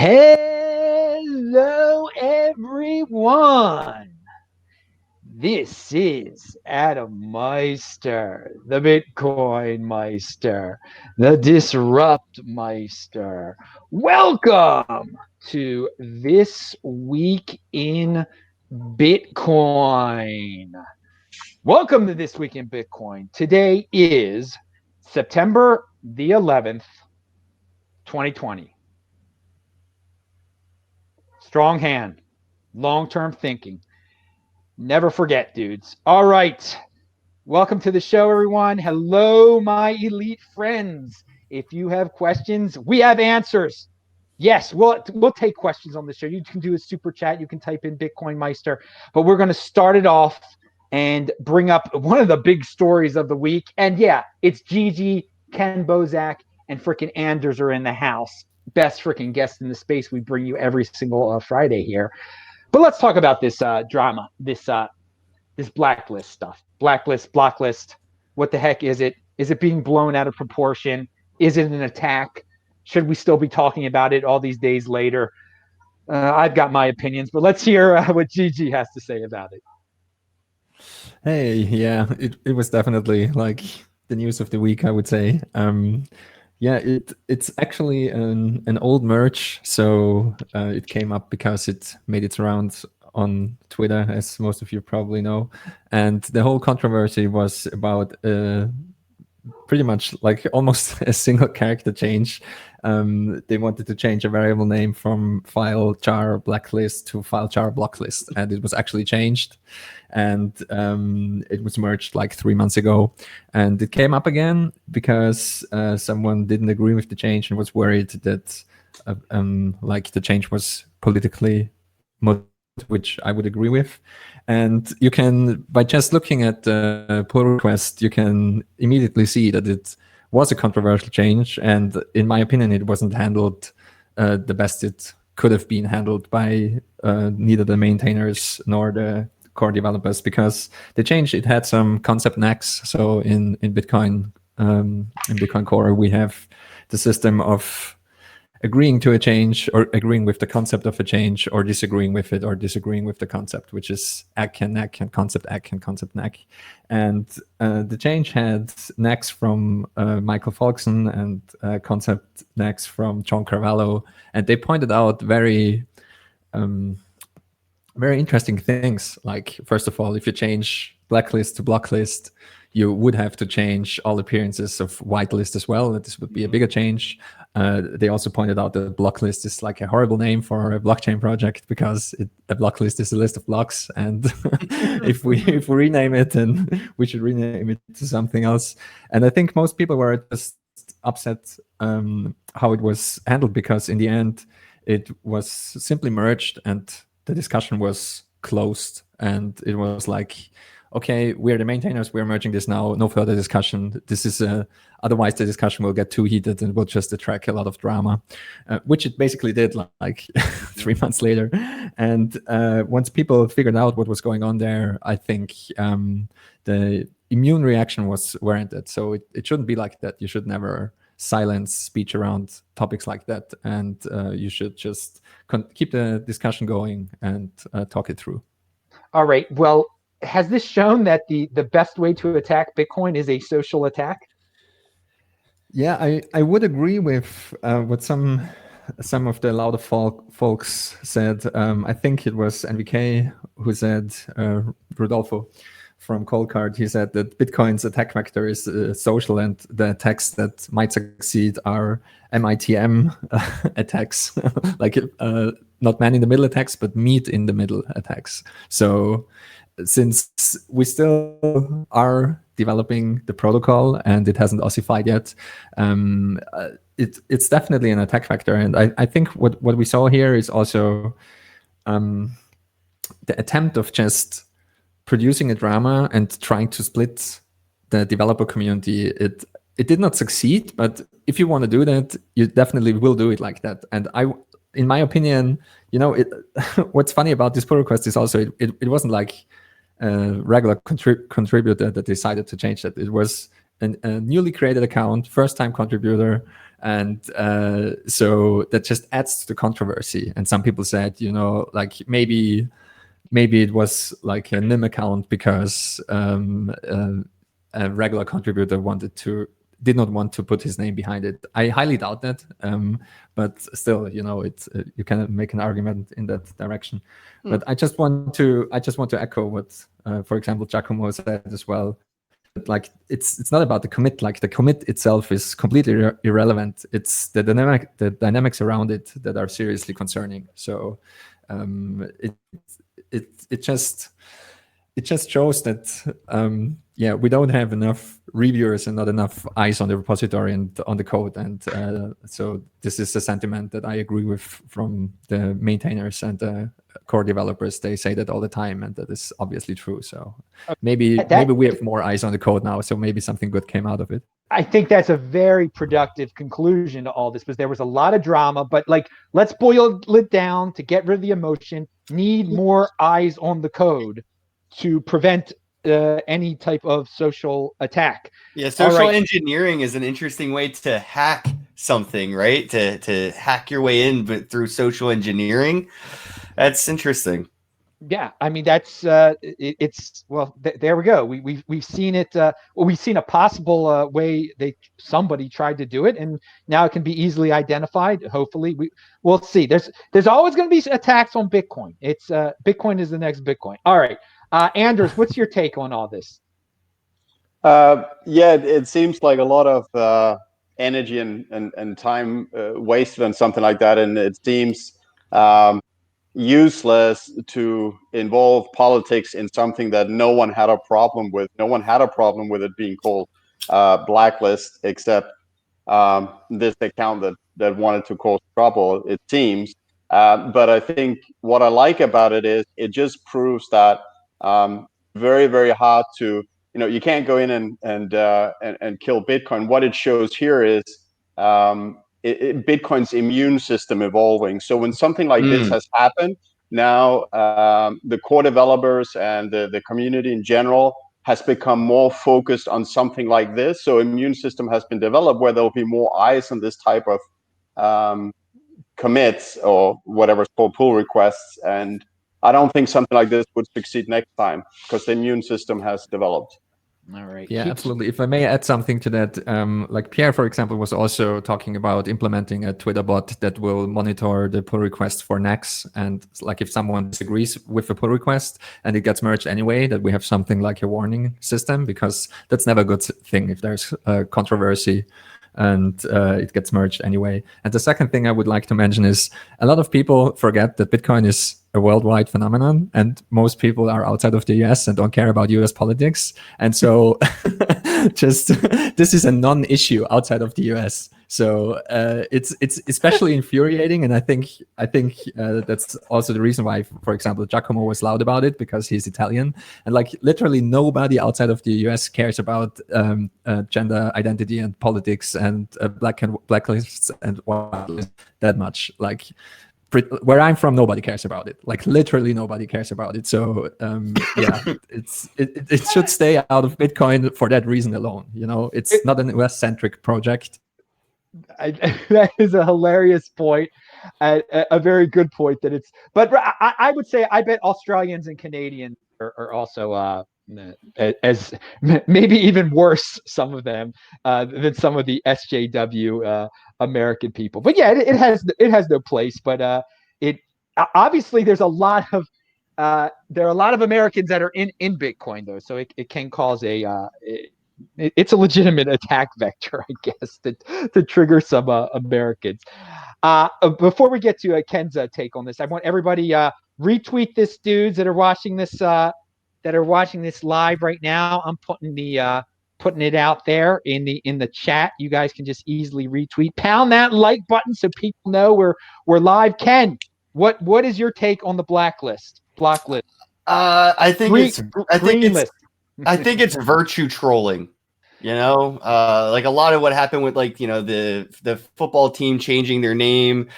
Hello, everyone. This is Adam Meister, the Bitcoin Meister, the Disrupt Meister. Welcome to This Week in Bitcoin. Welcome to This Week in Bitcoin. Today is September the 11th, 2020. Strong hand, long-term thinking. Never forget, dudes. All right. Welcome to the show, everyone. Hello, my elite friends. If you have questions, we have answers. Yes, we'll take questions on the show. You can do a super chat. You can type in BitcoinMeister. But we're going to start it off and bring up one of the big stories of the week. And yeah, it's Gigi, Kenn Bozak, and freaking Anders are in the house. Best freaking guest in the space. We bring you every single Friday here. But let's talk about this drama, this blacklist stuff. Blacklist. What the heck is it? Is it being blown out of proportion? Is it an attack? Should we still be talking about it all these days later? I've got my opinions, but let's hear what Gigi has to say about it. Hey, yeah, it was definitely like the news of the week, I would say. Yeah, it's actually an old merge, so it came up because it made its rounds on Twitter, as most of you probably know. And the whole controversy was about pretty much like almost a single character change. They wanted to change a variable name from file char blacklist to file char blocklist, and it was actually changed. And it was merged like 3 months ago. And it came up again because someone didn't agree with the change and was worried that like the change was politically motivated, which I would agree with. And you can, by just looking at the pull request, you can immediately see that it was a controversial change. And in my opinion, it wasn't handled the best it could have been handled by neither the maintainers nor the core developers, because the change, it had some concept nags. So in Bitcoin Core, we have the system of agreeing to a change or agreeing with the concept of a change, or disagreeing with it or disagreeing with the concept, which is ACK and NAC and concept ACK and concept NAC. And the change had NACs from Michael Folkson and concept NACs from John Carvalho. And they pointed out very interesting things. Like, first of all, if you change blacklist to blocklist, you would have to change all appearances of whitelist as well. This would be a bigger change. They also pointed out that blocklist is like a horrible name for a blockchain project, because a blocklist is a list of blocks. And if we rename it, then we should rename it to something else. And I think most people were just upset how it was handled, because in the end, it was simply merged and the discussion was closed. And it was like, okay, we're the maintainers, we're merging this now, no further discussion. This is otherwise the discussion will get too heated and will just attract a lot of drama, which it basically did like 3 months later. And once people figured out what was going on there, I think the immune reaction was warranted. So it shouldn't be like that. You should never silence speech around topics like that. And you should just keep the discussion going and talk it through. All right. Well, has this shown that the best way to attack Bitcoin is a social attack? Yeah, I would agree with what some of the louder folks said. I think it was NVK who said, Rodolfo from Coldcard, he said that Bitcoin's attack vector is social, and the attacks that might succeed are MITM attacks, like not man in the middle attacks, but meat in the middle attacks. So since we still are developing the protocol and it hasn't ossified yet, it's definitely an attack vector. And I think what we saw here is also the attempt of just producing a drama and trying to split the developer community. It did not succeed, but if you want to do that, you definitely will do it like that. And in my opinion, what's funny about this pull request is also it wasn't like a regular contributor that decided to change that. It was a newly created account, first time contributor. And so that just adds to the controversy. And some people said, like maybe it was like a NIM account because a regular contributor did not want to put his name behind it. I highly doubt that, but still, it's you can make an argument in that direction. But I just want to echo what, for example, Giacomo said as well. Like it's not about the commit. Like the commit itself is completely irrelevant. It's the dynamics around it that are seriously concerning. So it just shows that we don't have enough reviewers and not enough eyes on the repository and on the code. And so this is a sentiment that I agree with from the maintainers and the core developers. They say that all the time, and that is obviously true. So maybe we have more eyes on the code now. So maybe something good came out of it. I think that's a very productive conclusion to all this, because there was a lot of drama, but like, let's boil it down to get rid of the emotion. Need more eyes on the code to prevent any type of social attack. Yeah, social engineering is an interesting way to hack something, right? To hack your way in, but through social engineering. That's interesting. Yeah, I mean, that's it's well. There we go. We've seen it. We've seen a possible way somebody tried to do it, and now it can be easily identified. Hopefully, we'll see. There's always going to be attacks on Bitcoin. It's Bitcoin is the next Bitcoin. All right, Anders, what's your take on all this? It seems like a lot of energy and time wasted on something like that, and it seems useless to involve politics in something that no one had a problem with. No one had a problem with it being called Blacklist, except this account that wanted to cause trouble, it seems. But I think what I like about it is it just proves that very, very hard to, you can't go in and kill Bitcoin. What it shows here is Bitcoin's immune system evolving. So when something like this has happened, now the core developers and the community in general has become more focused on something like this. So immune system has been developed where there'll be more eyes on this type of commits or whatever's called pull requests. And I don't think something like this would succeed next time because the immune system has developed. All right. Yeah, absolutely. If I may add something to that, like Pierre, for example, was also talking about implementing a Twitter bot that will monitor the pull requests for NACs. And like if someone disagrees with a pull request and it gets merged anyway, that we have something like a warning system, because that's never a good thing if there's controversy and it gets merged anyway. And the second thing I would like to mention is a lot of people forget that Bitcoin is a worldwide phenomenon, and most people are outside of the US and don't care about US politics. And so just this is a non-issue outside of the US. So it's especially infuriating, and I think that's also the reason why, for example, Giacomo was loud about it, because he's Italian, and like literally nobody outside of the US cares about gender identity and politics and blacklists and whitelists that much. Like where I'm from, nobody cares about it. Like literally nobody cares about it. So it should stay out of Bitcoin for that reason alone. It's not an US-centric project. That is a hilarious point, a very good point. But I would say I bet Australians and Canadians are also as maybe even worse, some of them, than some of the SJW American people. But yeah, it has no place. But it obviously there are a lot of Americans that are in Bitcoin though, so it can cause it's a legitimate attack vector, I guess, to trigger some Americans. Before we get to Kenn's take on this, I want everybody retweet this, dudes that are watching this live right now. I'm putting it out there in the chat. You guys can just easily retweet. Pound that like button so people know we're live. Kenn, what is your take on the blacklist? I think it's virtue trolling. Like a lot of what happened with the football team changing their name,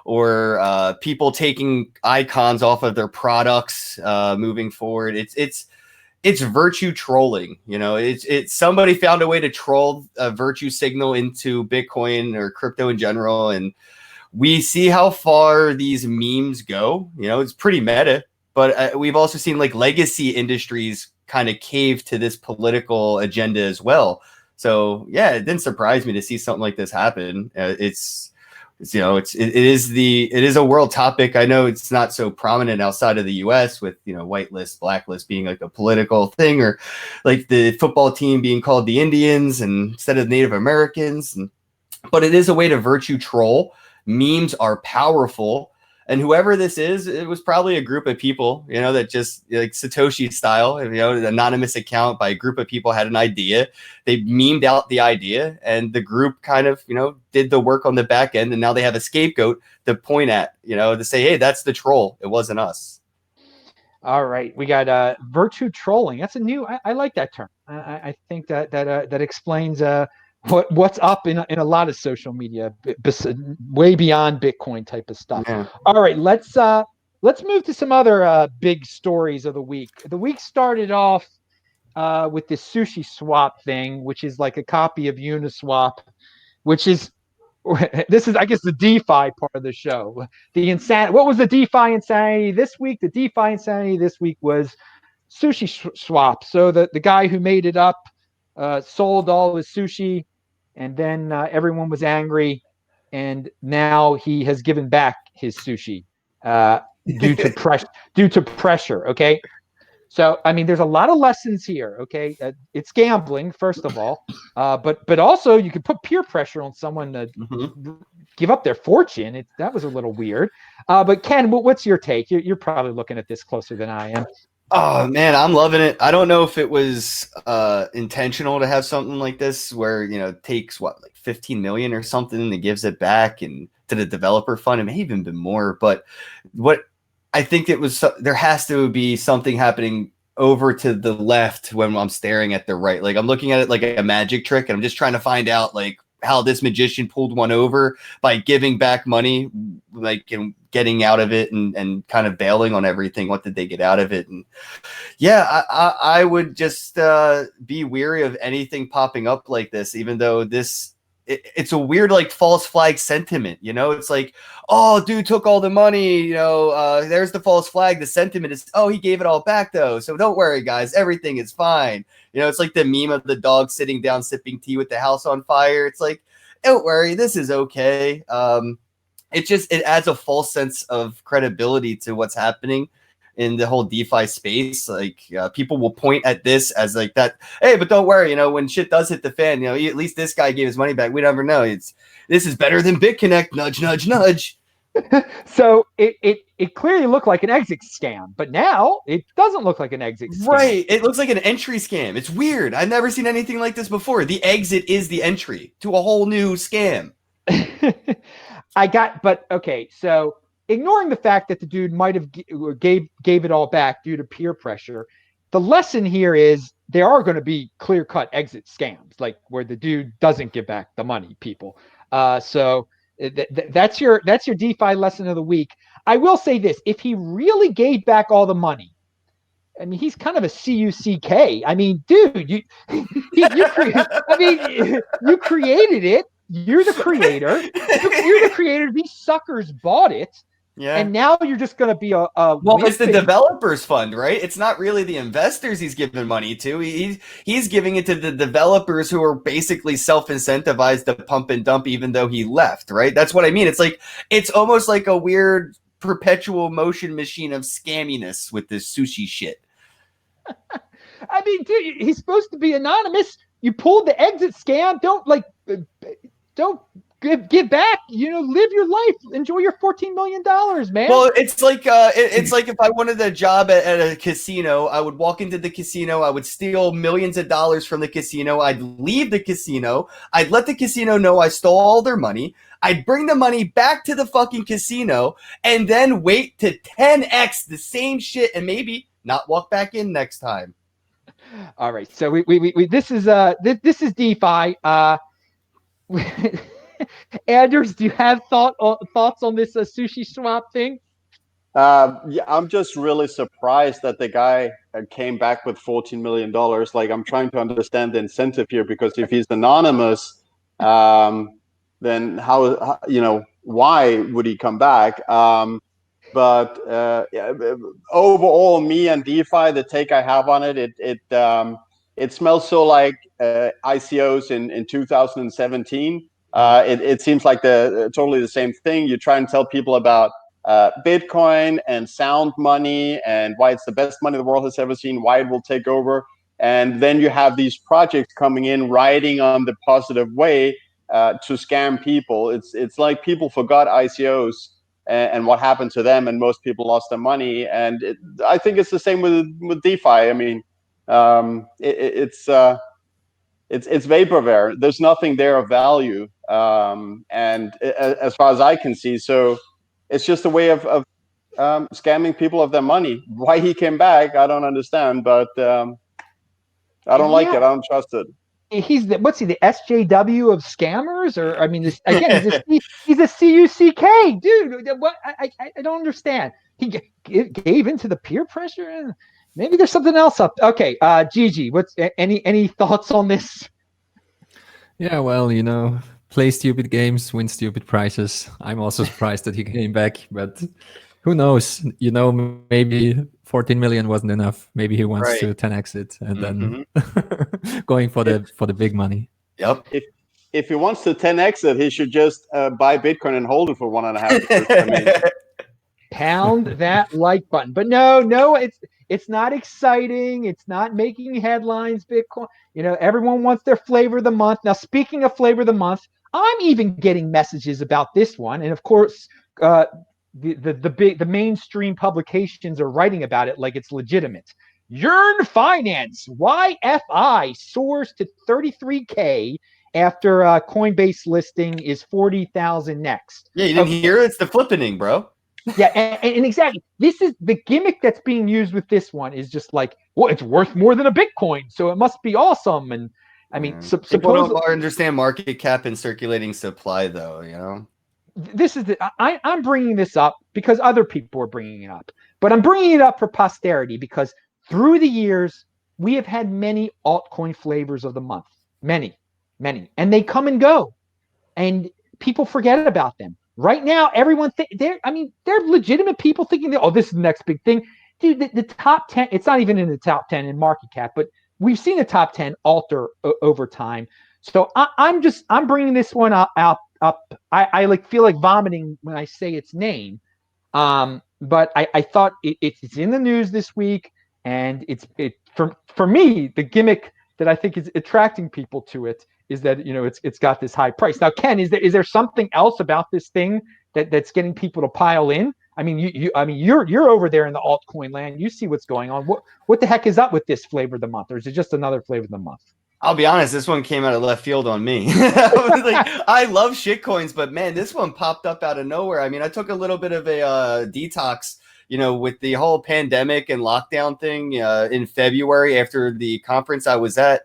or people taking icons off of their products moving forward. it's virtue trolling. You know, it's somebody found a way to troll a virtue signal into Bitcoin or crypto in general, and we see how far these memes go. You know, it's pretty meta, but we've also seen like legacy industries kind of cave to this political agenda as well. So yeah, it didn't surprise me to see something like this happen. It is a world topic. I know it's not so prominent outside of the U.S. with, you know, whitelist, blacklist being like a political thing, or like the football team being called the Indians and instead of Native Americans. But it is a way to virtue troll. Memes are powerful. And whoever this is, it was probably a group of people, you know, that just like Satoshi style, you know, an anonymous account by a group of people had an idea. They memed out the idea and the group kind of, you know, did the work on the back end. And now they have a scapegoat to point at, you know, to say, hey, that's the troll. It wasn't us. All right. We got virtue trolling. That's a new, I like that term. I think that explains what's up in a lot of social media, way beyond Bitcoin type of stuff. Yeah. All right, let's move to some other big stories of the week. The week started off with this SushiSwap thing, which is like a copy of Uniswap, which is this is, I guess, the DeFi part of the show. What was the DeFi insanity this week? The DeFi insanity this week was SushiSwap. So the guy who made it up sold all his sushi, and then everyone was angry, and now he has given back his sushi due to pressure. Okay, so I mean, there's a lot of lessons here. Okay, it's gambling first of all, but also you could put peer pressure on someone to give up their fortune. That was a little weird. But Ken, what's your take? You're probably looking at this closer than I am. Oh man, I'm loving it. I don't know if it was intentional to have something like this where, you know, it takes like 15 million or something and gives it back and to the developer fund. It may even been more, but what I think it was, there has to be something happening over to the left when I'm staring at the right. Like I'm looking at it like a magic trick and I'm just trying to find out like how this magician pulled one over by giving back money, like, and getting out of it and kind of bailing on everything. What did they get out of it? And yeah, I would just be weary of anything popping up like this, even though it's a weird, like, false flag sentiment, you know? It's like, oh, dude took all the money, you know, there's the false flag. The sentiment is, oh, he gave it all back, though. So don't worry, guys. Everything is fine. You know, it's like the meme of the dog sitting down sipping tea with the house on fire. It's like, don't worry, this is okay. It adds a false sense of credibility to what's happening in the whole DeFi space. Like people will point at this as like that. Hey, but don't worry, you know, when shit does hit the fan, you know, at least this guy gave his money back. We never know. This is better than BitConnect. Nudge, nudge, nudge. So it clearly looked like an exit scam, but now it doesn't look like an exit scam. Right. It looks like an entry scam. It's weird. I've never seen anything like this before. The exit is the entry to a whole new scam. But okay, so ignoring the fact that the dude might have gave it all back due to peer pressure, the lesson here is there are going to be clear-cut exit scams, like where the dude doesn't give back the money, people. So that's your DeFi lesson of the week. I will say this: if he really gave back all the money, I mean, he's kind of a CUCK. I mean, dude, you created it. You're the creator. You're the creator. These suckers bought it. Yeah. And now you're just going to be well, it's the developers fund, right? It's not really the investors he's giving money to. He's giving it to the developers who are basically self-incentivized to pump and dump even though he left, right? That's what I mean. It's almost like a weird perpetual motion machine of scamminess with this sushi shit. I mean, dude, he's supposed to be anonymous. You pulled the exit scam. Don't give back. You know, live your life. Enjoy your $14 million, man. Well, it's like if I wanted a job at a casino, I would walk into the casino. I would steal millions of dollars from the casino. I'd leave the casino. I'd let the casino know I stole all their money. I'd bring the money back to the fucking casino and then wait to 10x the same shit and maybe not walk back in next time. All right, so we this is DeFi. Anders, do you have thoughts on this SushiSwap thing? Yeah, I'm just really surprised that the guy came back with $14 million. Like, I'm trying to understand the incentive here, because if he's anonymous, then why would he come back? But yeah, overall, me and DeFi, the take I have on it, it smells so like ICOs in 2017. It seems like totally the same thing. You try and tell people about Bitcoin and sound money and why it's the best money the world has ever seen, why it will take over. And then you have these projects coming in, riding on the positive way to scam people. It's like people forgot ICOs and what happened to them, and most people lost their money. And I think it's the same with DeFi. I mean, it's vaporware. There's nothing there of value, and as far as I can see, so it's just a way of scamming people of their money. Why he came back, I don't understand, but I don't like it. I don't trust it. He's what's he, the SJW of scammers? Or I mean, this again, he's a CUCK dude. What I don't understand. He gave into the peer pressure. Maybe there's something else up. Okay, Gigi, what's any thoughts on this? Yeah, well, play stupid games, win stupid prizes. I'm also surprised that he came back, but who knows? Maybe 14 million wasn't enough. Maybe he wants to 10x it and then going for the big money. Yep. If he wants to 10x it, he should just buy Bitcoin and hold it for 1.5 years. I mean, pound that like button. But no, it's not exciting. It's not making headlines. Bitcoin, everyone wants their flavor of the month. Now, speaking of flavor of the month, I'm even getting messages about this one, and of course, the mainstream publications are writing about it like it's legitimate. Yearn.finance, YFI, soars to 33K after Coinbase listing is 40,000 next. Yeah, you didn't hear it? It's the flippening, bro. Yeah, and exactly. This is the gimmick that's being used with this one is just like, well, it's worth more than a Bitcoin, so it must be awesome. And I mean, people don't understand market cap and circulating supply, though. This is I'm bringing this up because other people are bringing it up, but I'm bringing it up for posterity because through the years we have had many altcoin flavors of the month, many, and they come and go, and people forget about them. Right now, everyone they're legitimate people thinking that, this is the next big thing. Dude, the top 10, it's not even in the top 10 in market cap, but we've seen the top 10 alter over time. So I'm bringing this one up. I feel like vomiting when I say its name. But I thought it's in the news this week, and for me, the gimmick that I think is attracting people to it is that it's got this high price. Now, Ken, is there something else about this thing that's getting people to pile in? I mean, you're over there in the altcoin land. You see what's going on. What the heck is up with this flavor of the month, or is it just another flavor of the month? I'll be honest, this one came out of left field on me. I love shitcoins, but man, this one popped up out of nowhere. I mean, I took a little bit of a detox, with the whole pandemic and lockdown thing in February after the conference I was at.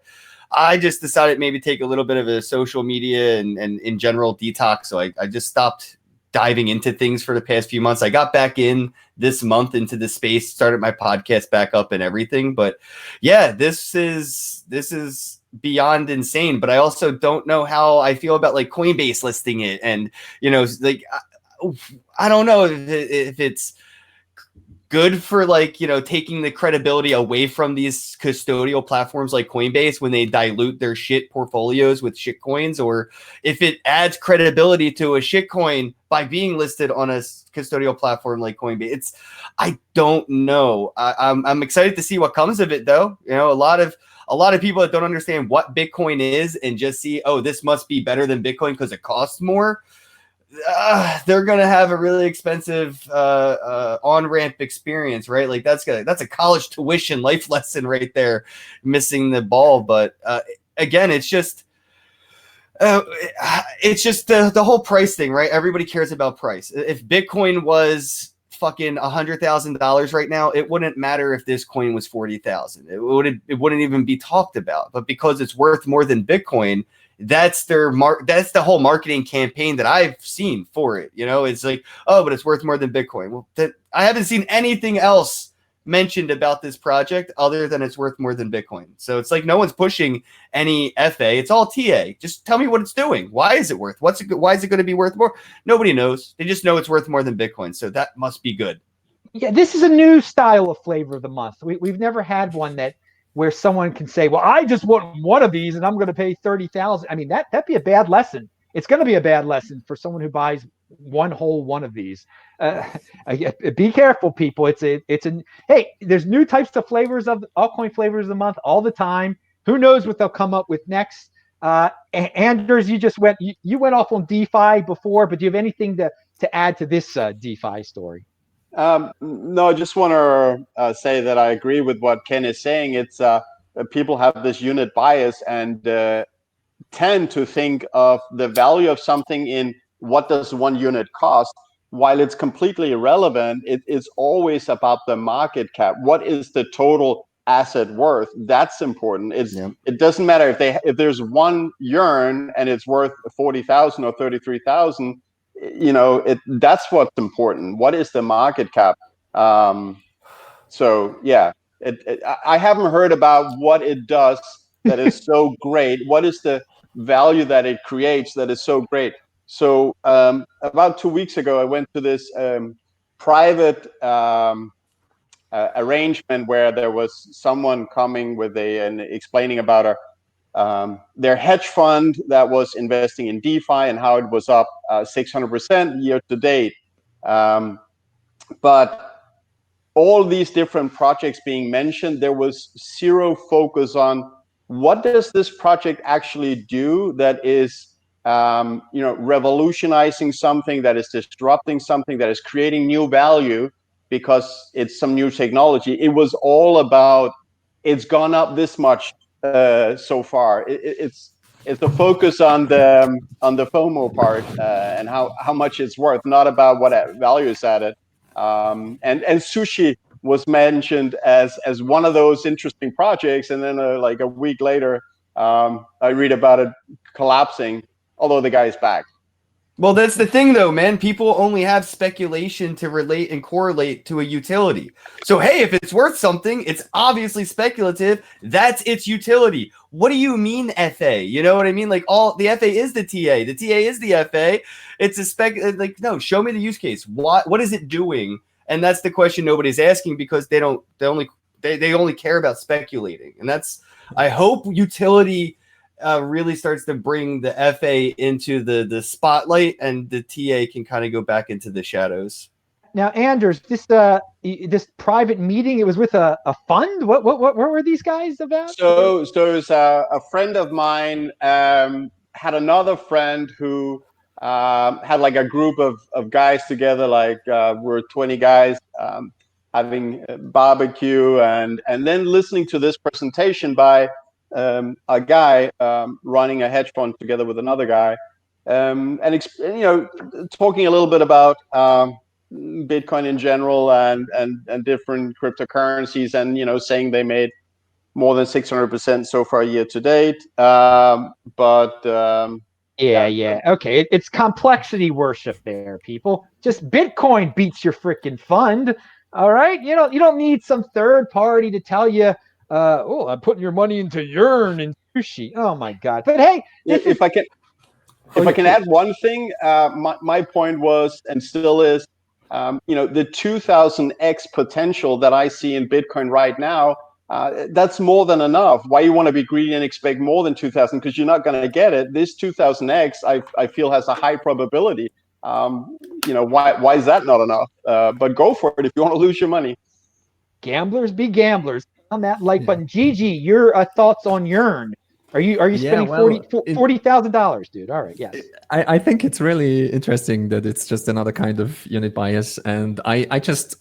I just decided maybe take a little bit of a social media and in general detox. So I just stopped diving into things for the past few months. I got back in this month into the space, started my podcast back up and everything. But yeah, this is beyond insane. But I also don't know how I feel about like Coinbase listing it. And, I don't know if it's good for taking the credibility away from these custodial platforms like Coinbase when they dilute their shit portfolios with shit coins, or if it adds credibility to a shit coin by being listed on a custodial platform like Coinbase. I don't know. I'm excited to see what comes of it, though. A lot of people that don't understand what Bitcoin is and just see, this must be better than Bitcoin because it costs more. They're gonna have a really expensive on-ramp experience, right? Like that's a college tuition life lesson right there, missing the ball. But again, it's just the whole price thing, right? Everybody cares about price. If Bitcoin was fucking $100,000 right now, it wouldn't matter if this coin was 40,000. It wouldn't even be talked about. But because it's worth more than Bitcoin, that's that's the whole marketing campaign that I've seen for it. It's like, oh, but it's worth more than Bitcoin. Well, I haven't seen anything else mentioned about this project other than it's worth more than Bitcoin. So it's like no one's pushing any FA. It's all TA. Just tell me what it's doing. Why is it worth? Why is it going to be worth more? Nobody knows. They just know it's worth more than Bitcoin. So that must be good. Yeah, this is a new style of flavor of the month. We've never had one where someone can say, well, I just want one of these and I'm going to pay 30,000. I mean, that'd be a bad lesson. It's going to be a bad lesson for someone who buys one of these. Be careful, people. Hey, there's new types of flavors of altcoin flavors of the month all the time. Who knows what they'll come up with next? Anders, you went off on DeFi before, but do you have anything to add to this DeFi story? No, I just want to say that I agree with what Kenn is saying. It's people have this unit bias and tend to think of the value of something in what does one unit cost. While it's completely irrelevant, it's always about the market cap. What is the total asset worth? That's important. It doesn't matter if there's one Yearn and it's worth 40,000 or 33,000. That's what's important. What is the market cap? So yeah, I haven't heard about what it does that is so great. What is the value that it creates that is so great? So about 2 weeks ago, I went to this private arrangement where there was someone coming with and explaining about their hedge fund that was investing in DeFi and how it was up 600% year to date. But all these different projects being mentioned, there was zero focus on what does this project actually do that is revolutionizing something, that is disrupting something, that is creating new value because it's some new technology. It was all about it's gone up this much so far. It's the focus on the FOMO part and how much it's worth, not about what value is added. And sushi was mentioned as one of those interesting projects, and then like a week later, I read about it collapsing. Although the guy is back. Well, that's the thing, though, man. People only have speculation to relate and correlate to a utility. So, hey, if it's worth something, it's obviously speculative. That's its utility. What do you mean, FA? You know what I mean? Like, the FA is the TA. The TA is the FA. It's no, show me the use case. What is it doing? And that's the question nobody's asking because they only care about speculating. And I hope utility really starts to bring the FA into the spotlight, and the TA can kind of go back into the shadows. Now, Anders, this private meeting, it was with a fund. What were these guys about? So it was a friend of mine had another friend who had like a group of guys together, like we're 20 guys having a barbecue and then listening to this presentation by a guy running a hedge fund together with another guy, and talking a little bit about Bitcoin in general and different cryptocurrencies, and saying they made more than 600% so far year to date. Yeah. Okay, it's complexity worship there, people. Just Bitcoin beats your freaking fund. All right, you don't need some third party to tell you. I'm putting your money into Yearn and sushi. Oh my God! But hey, if I can add one thing, my point was and still is, the 2000x potential that I see in Bitcoin right now. That's more than enough. Why you want to be greedy and expect more than 2000? Because you're not going to get it. This 2000x, I feel, has a high probability. Why is that not enough? But go for it if you want to lose your money. Gamblers be gamblers. On that like button. Gigi, your thoughts on Yearn? Are you spending $40,000, dude? All right, yes. I think it's really interesting that it's just another kind of unit bias, and I just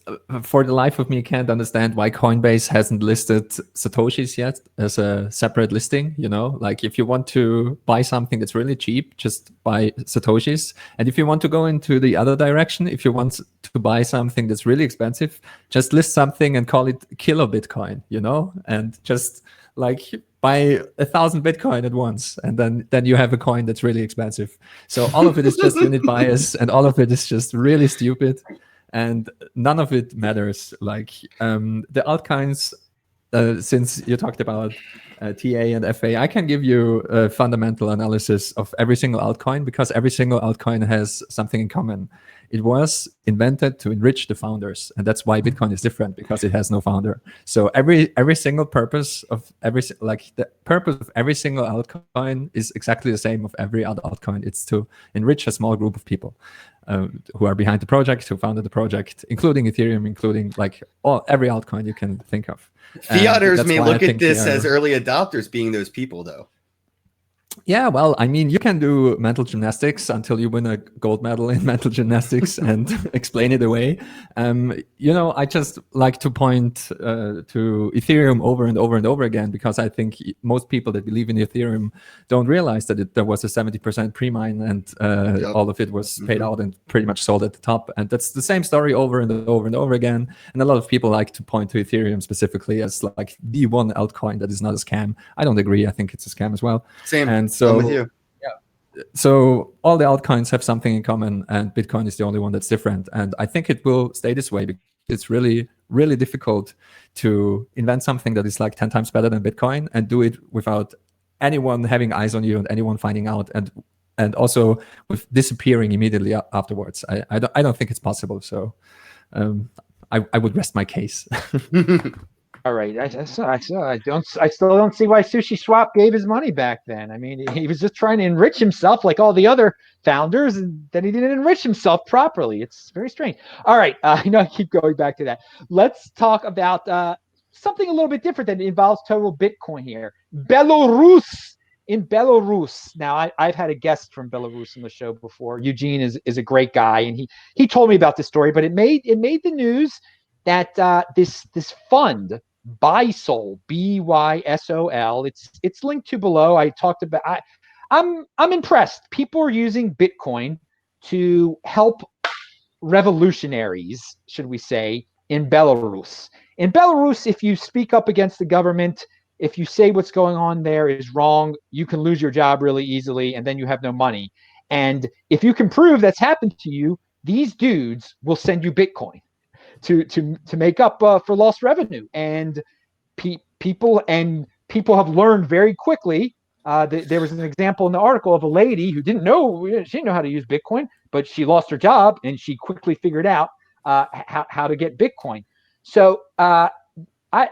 for the life of me can't understand why Coinbase hasn't listed Satoshis yet as a separate listing. Like if you want to buy something that's really cheap, just buy Satoshis, and if you want to go into the other direction, if you want to buy something that's really expensive, just list something and call it Kilo Bitcoin, and just like buy 1,000 Bitcoin at once, and then you have a coin that's really expensive. So all of it is just unit bias, and all of it is just really stupid, and none of it matters. Like the altcoins, since you talked about TA and FA, I can give you a fundamental analysis of every single altcoin, because every single altcoin has something in common. It was invented to enrich the founders, and that's why Bitcoin is different, because it has no founder. So every single purpose of the purpose of every single altcoin is exactly the same of every other altcoin. It's to enrich a small group of people who are behind the project, who founded the project, including Ethereum, including like every altcoin you can think of. Fiaters may look at this as early adopters being those people, though. Yeah, well, I mean, you can do mental gymnastics until you win a gold medal in mental gymnastics and explain it away. I just like to point to Ethereum over and over and over again, because I think most people that believe in Ethereum don't realize that there was a 70% pre-mine, and all of it was paid out and pretty much sold at the top. And that's the same story over and over and over again. And a lot of people like to point to Ethereum specifically as like the one altcoin that is not a scam. I don't agree. I think it's a scam as well. Same. And so, I'm with you. So all the altcoins have something in common, and Bitcoin is the only one that's different. And I think it will stay this way, because it's really, really difficult to invent something that is like 10 times better than Bitcoin and do it without anyone having eyes on you and anyone finding out, and also with disappearing immediately afterwards. I don't think it's possible. So I would rest my case. All right, I still don't see why SushiSwap gave his money back then. I mean, he was just trying to enrich himself like all the other founders, and then he didn't enrich himself properly. It's very strange. All right, I know I keep going back to that. Let's talk about something a little bit different that involves total Bitcoin here. Belarus. In Belarus. Now, I've had a guest from Belarus on the show before. Eugene is a great guy, and he told me about this story, but it made the news that this fund, Bysol, Bysol. It's linked to below. I talked about. I'm impressed. People are using Bitcoin to help revolutionaries, should we say, in Belarus. In Belarus, if you speak up against the government, if you say what's going on there is wrong, you can lose your job really easily, and then you have no money. And if you can prove that's happened to you, these dudes will send you Bitcoin to make up for lost revenue. And people have learned very quickly. There was an example in the article of a lady who she didn't know how to use Bitcoin, but she lost her job and she quickly figured out how to get Bitcoin. So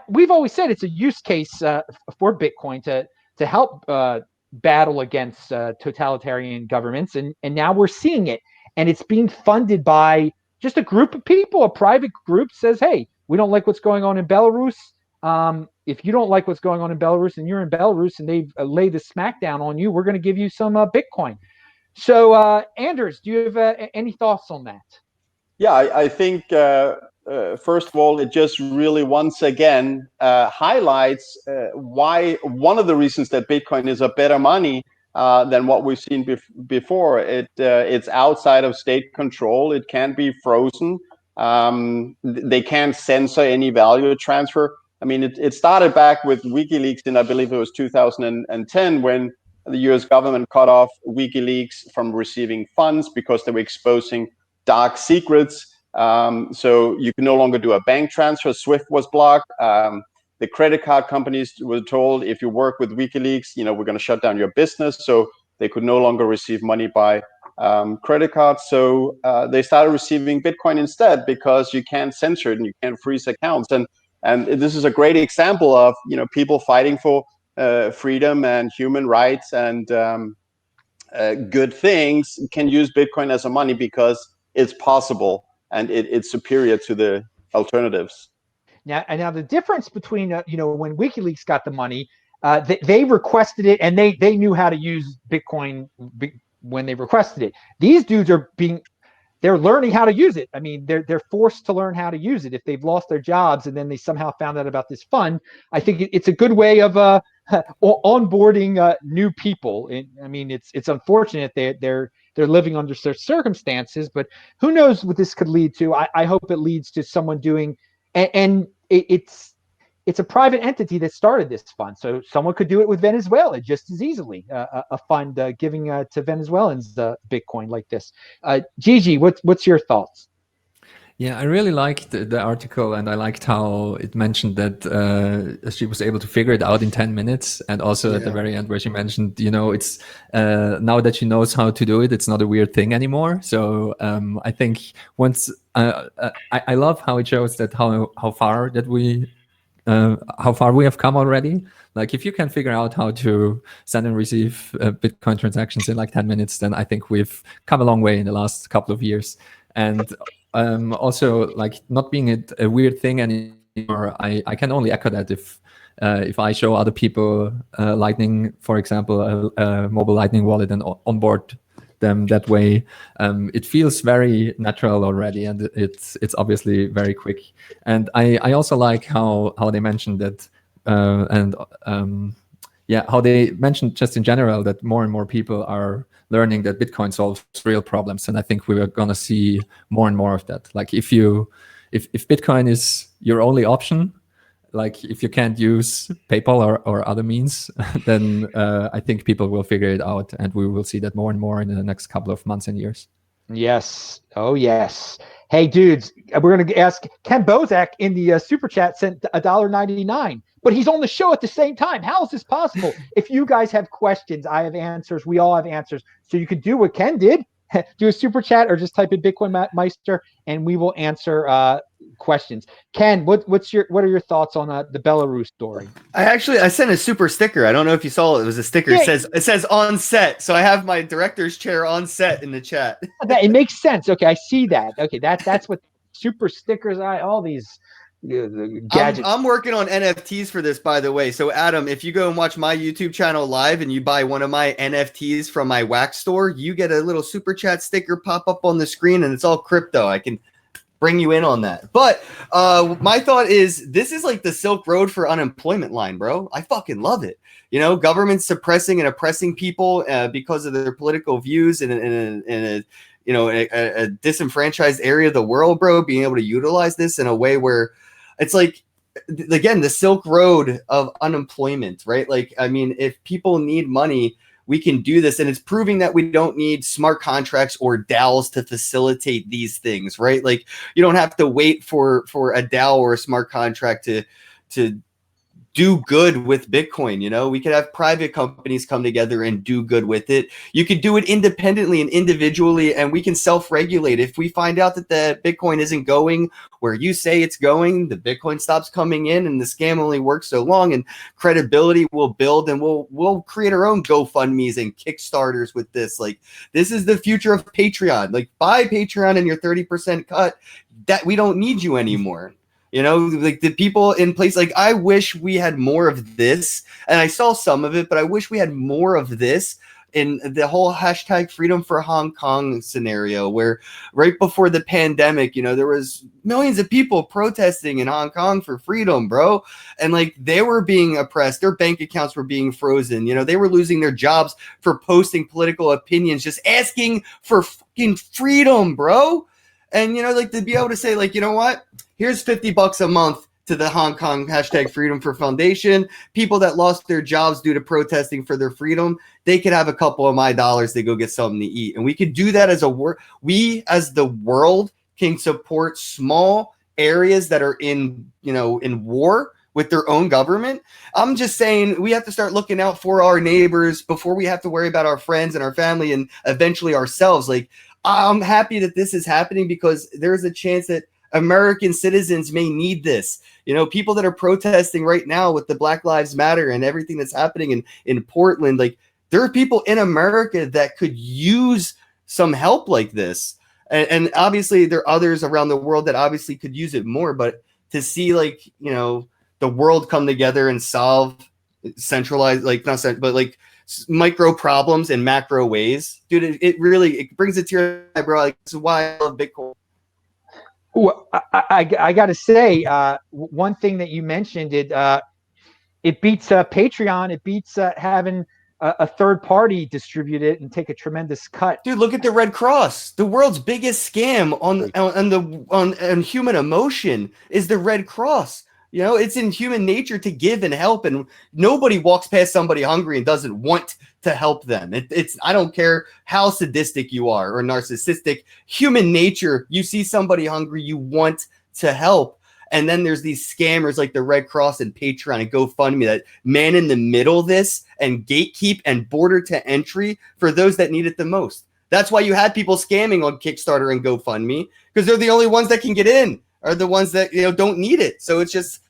we've always said it's a use case for Bitcoin to help battle against totalitarian governments, and now we're seeing it, and it's being funded by just a group of people. A private group says, hey, we don't like what's going on in Belarus. If you don't like what's going on in Belarus and you're in Belarus and they've laid the smackdown on you, we're going to give you some Bitcoin. So, Anders, do you have any thoughts on that? Yeah, I think, first of all, it just really once again highlights why one of the reasons that Bitcoin is a better money than what we've seen before. It's outside of state control. It can't be frozen. They can't censor any value transfer. I mean, it started back with WikiLeaks in, I believe it was 2010, when the US government cut off WikiLeaks from receiving funds because they were exposing dark secrets. So you can no longer do a bank transfer. SWIFT was blocked. The credit card companies were told, if you work with WikiLeaks, we're going to shut down your business. So they could no longer receive money by credit cards. So they started receiving Bitcoin instead, because you can't censor it and you can't freeze accounts. And this is a great example of people fighting for freedom and human rights and good things can use Bitcoin as a money because it's possible and it's superior to the alternatives. Now the difference between when WikiLeaks got the money, they requested it and they knew how to use Bitcoin when they requested it. These dudes they're learning how to use it. I mean, they're forced to learn how to use it if they've lost their jobs and then they somehow found out about this fund. I think it's a good way of onboarding new people. I mean, it's unfortunate they're living under such circumstances, but who knows what this could lead to. I hope it leads to someone doing, and it's it's a private entity that started this fund. So someone could do it with Venezuela just as easily, a fund giving to Venezuelans Bitcoin like this. Gigi, what's your thoughts? Yeah, I really liked the article, and I liked how it mentioned that she was able to figure it out in 10 minutes. And also at the very end where she mentioned, it's now that she knows how to do it, it's not a weird thing anymore. So I think once I love how it shows that how far we have come already. Like if you can figure out how to send and receive Bitcoin transactions in like 10 minutes, then I think we've come a long way in the last couple of years. And also like not being a weird thing anymore. I can only echo that if I show other people Lightning, for example, a mobile Lightning wallet and onboard them that way, it feels very natural already, and it's obviously very quick. And I also like how they mentioned that how they mentioned just in general that more and more people are learning that Bitcoin solves real problems. And I think we are going to see more and more of that. Like if Bitcoin is your only option, like if you can't use PayPal or other means, then I think people will figure it out, and we will see that more and more in the next couple of months and years. Yes. Oh, yes. Hey, dudes, we're going to ask Ken Bozak in the super chat sent $1.99, but he's on the show at the same time. How is this possible? If you guys have questions, I have answers. We all have answers. So you could do what Ken did, do a super chat or just type in BitcoinMeister and we will answer questions. Ken, what are your thoughts on the Belarus story? I sent a super sticker. I don't know if you saw it. It was a sticker. Yeah. It says on set. So I have my director's chair on set in the chat. It makes sense. Okay, I see that. Okay, that's what super stickers all these gadgets. I'm working on NFTs for this, by the way. So Adam, if you go and watch my YouTube channel live and you buy one of my NFTs from my wax store, you get a little super chat sticker pop up on the screen, and it's all crypto. I can bring you in on that. But my thought is this is like the Silk Road for unemployment line, bro. I fucking love it. Government suppressing and oppressing people because of their political views in a disenfranchised area of the world, bro. Being able to utilize this in a way where it's like, again, the Silk Road of unemployment, right? Like, I mean, if people need money, we can do this. And it's proving that we don't need smart contracts or DAOs to facilitate these things, right? Like, you don't have to wait for a DAO or a smart contract to do good with Bitcoin. We could have private companies come together and do good with it. You could do it independently and individually, and we can self-regulate. If we find out that the Bitcoin isn't going where you say it's going, the Bitcoin stops coming in, and the scam only works so long, and credibility will build, and we'll create our own GoFundMes and Kickstarters with this. Like, this is the future of Patreon. Like, buy Patreon and your 30% cut. That we don't need you anymore. Like the people in place, like I wish we had more of this, and I saw some of it, but I wish we had more of this in the whole hashtag freedom for Hong Kong scenario, where right before the pandemic, there was millions of people protesting in Hong Kong for freedom, bro. And like they were being oppressed. Their bank accounts were being frozen. They were losing their jobs for posting political opinions, just asking for fucking freedom, bro. And, like to be able to say, like, you know what? Here's $50 a month to the Hong Kong hashtag freedom for foundation. People that lost their jobs due to protesting for their freedom, they could have a couple of my dollars to go get something to eat. And we could do that as we as the world can support small areas that are in war with their own government. I'm just saying we have to start looking out for our neighbors before we have to worry about our friends and our family and eventually ourselves. Like, I'm happy that this is happening because there's a chance that American citizens may need this. People that are protesting right now with the Black Lives Matter and everything that's happening in Portland, like there are people in America that could use some help like this. And obviously there are others around the world that obviously could use it more, but to see like, the world come together and solve centralized, like not cent- but like micro problems in macro ways, dude, it really brings it to your eye, bro. Like, this is why I love Bitcoin. Well, I got to say, one thing that you mentioned, it beats Patreon. It beats having a third party distribute it and take a tremendous cut. Dude, look at the Red Cross. The world's biggest scam on human emotion is the Red Cross. You know, it's in human nature to give and help, and nobody walks past somebody hungry and doesn't want to help them. It's I don't care how sadistic you are or narcissistic. Human nature, you see somebody hungry, you want to help. And then there's these scammers like the Red Cross and Patreon and GoFundMe that man in the middle this and gatekeep and border to entry for those that need it the most. That's why you had people scamming on Kickstarter and GoFundMe, because they're the only ones that can get in, are the ones that, you know, don't need it. So it's just,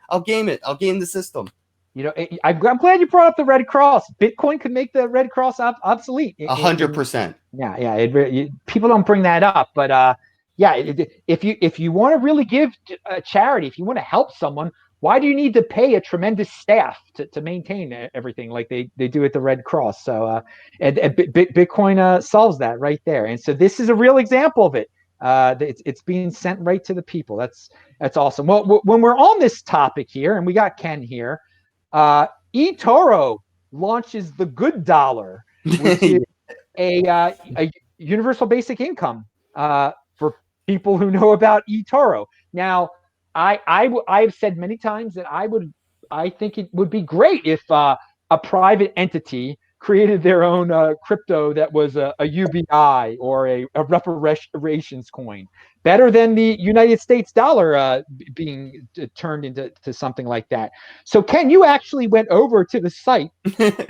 I'll game it. I'll game the system. You know, I'm glad you brought up the Red Cross. Bitcoin could make the Red Cross obsolete. 100%. Yeah. People don't bring that up, but if you want to really give a charity, if you want to help someone, why do you need to pay a tremendous staff to maintain everything like they do at the Red Cross? So Bitcoin solves that right there. And so this is a real example of it. It's being sent right to the people. That's awesome. Well, when we're on this topic here, and we got Kenn here, Etoro launches the good dollar, which is a universal basic income for people who know about Etoro. Now, I've said many times that I think it would be great if a private entity created their own crypto that was a UBI or a reparations coin, better than the United States dollar being turned into something like that. So, Kenn, you actually went over to the site,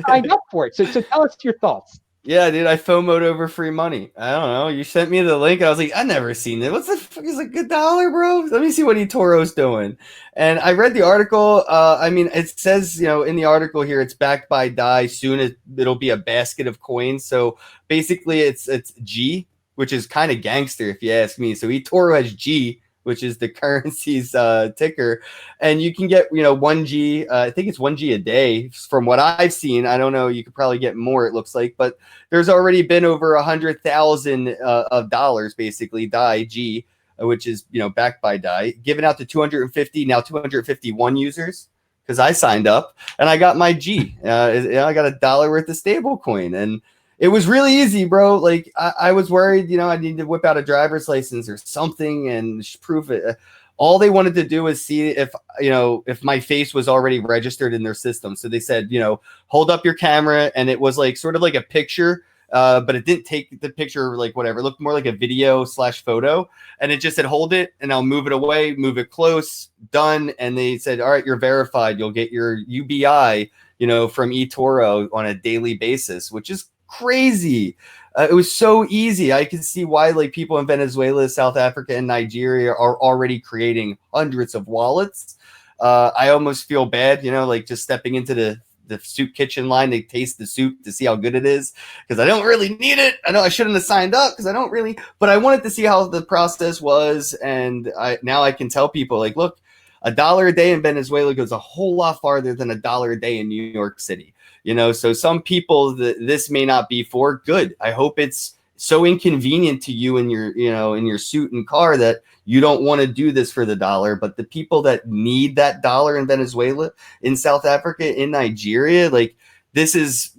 signed up for it. So tell us your thoughts. Yeah, dude, I FOMO'd over free money. I don't know. You sent me the link. I was like, I never seen it. What's the fuck is a good dollar, bro? Let me see what eToro's doing. And I read the article. I mean, it says, you know, in the article here, it's backed by DAI. Soon it'll be a basket of coins. So basically, it's G, which is kind of gangster if you ask me. So eToro has G, which is the currency's ticker, and you can get, you know, 1G. I think it's 1G a day from what I've seen. I don't know. You could probably get more, it looks like, but there's already been over 100,000 of dollars, basically DAI G, which is, you know, backed by DAI, given out to 251 users, because I signed up and I got my G. I got $1 worth of stable coin, and it was really easy, bro. Like I was worried, you know, I needed to whip out a driver's license or something and prove it. All they wanted to do was see if, you know, if my face was already registered in their system. So they said, you know, hold up your camera, and it was like sort of like a picture, but it didn't take the picture like whatever. It looked more like a video / photo, and it just said hold it, and I'll move it away, move it close, done. And they said, all right, you're verified. You'll get your UBI, you know, from eToro on a daily basis, which is crazy. It was so easy. I can see why like people in Venezuela, South Africa, and Nigeria are already creating hundreds of wallets. I almost feel bad, you know, like just stepping into the soup kitchen line to taste the soup to see how good it is, because I don't really need it. I know I shouldn't have signed up because I don't really, but I wanted to see how the process was, and now I can tell people like, look, $1 a day in Venezuela goes a whole lot farther than $1 a day in New York City. You know, so some people this may not be for good. I hope it's so inconvenient to you in your, you know, in your suit and car that you don't want to do this for the dollar. But the people that need that dollar in Venezuela, in South Africa, in Nigeria, like this is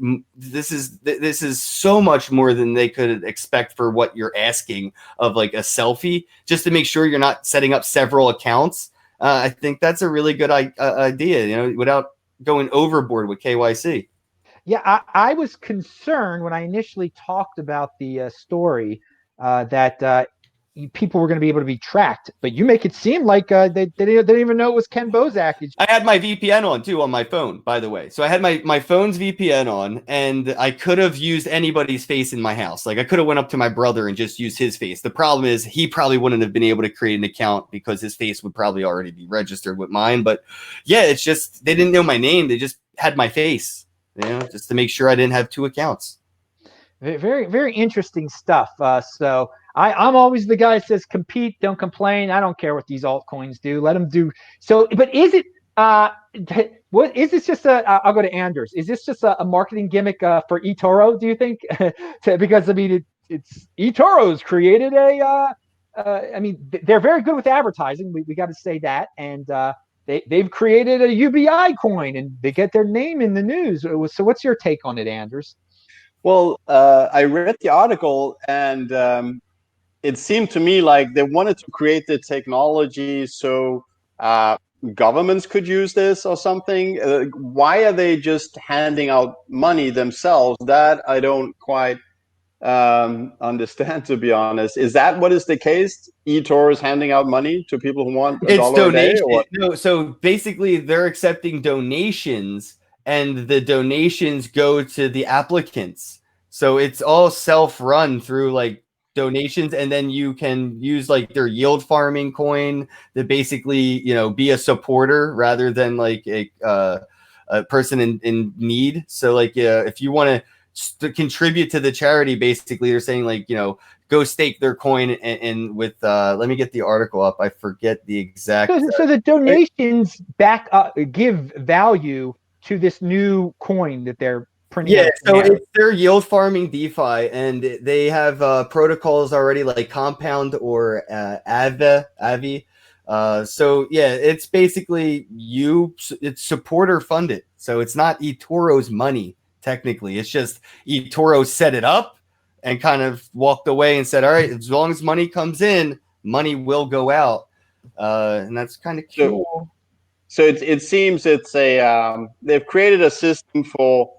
so much more than they could expect for what you're asking of like a selfie, just to make sure you're not setting up several accounts. I think that's a really good idea, you know, without going overboard with KYC. Yeah, I was concerned when I initially talked about the story that people were going to be able to be tracked, but you make it seem like they didn't even know it was Kenn Bozak. I had my VPN on too on my phone, by the way. So I had my phone's VPN on, and I could have used anybody's face in my house. Like I could have went up to my brother and just used his face. The problem is he probably wouldn't have been able to create an account because his face would probably already be registered with mine. But yeah, it's just they didn't know my name. They just had my face, you know, just to make sure I didn't have two accounts. Very, very interesting stuff. So I'm always the guy that says compete, don't complain. I don't care what these altcoins do. Let them do. So, but is it, what is this just I'll go to Anders. Is this just a marketing gimmick for Etoro, do you think? Because, I mean, it's Etoro's created I mean, they're very good with advertising. We got to say that. And they've created a UBI coin, and they get their name in the news. So what's your take on it, Anders? Well, I read the article, and it seemed to me like they wanted to create the technology so governments could use this or something? Why are they just handing out money themselves? That I don't quite understand, to be honest. Is that what is the case? Etoro is handing out money to people who want It's $1 a day, donation. or what? No, so basically they're accepting donations and the donations go to the applicants. So it's all self-run through like donations, and then you can use like their yield farming coin to basically, be a supporter rather than like a person in need. So like, if you want to contribute to the charity, basically they're saying like, go stake their coin and with let me get the article up. I forget the exact. So the donations back up, give value to this new coin that they're printing Yeah, out so now. it's their yield farming DeFi, and they have protocols already like Compound or Avi. So yeah, it's basically it's supporter funded. So it's not eToro's money technically. It's just eToro set it up and kind of walked away and said, all right, as long as money comes in, money will go out. And that's kind of cool. So it seems it's they've created a system for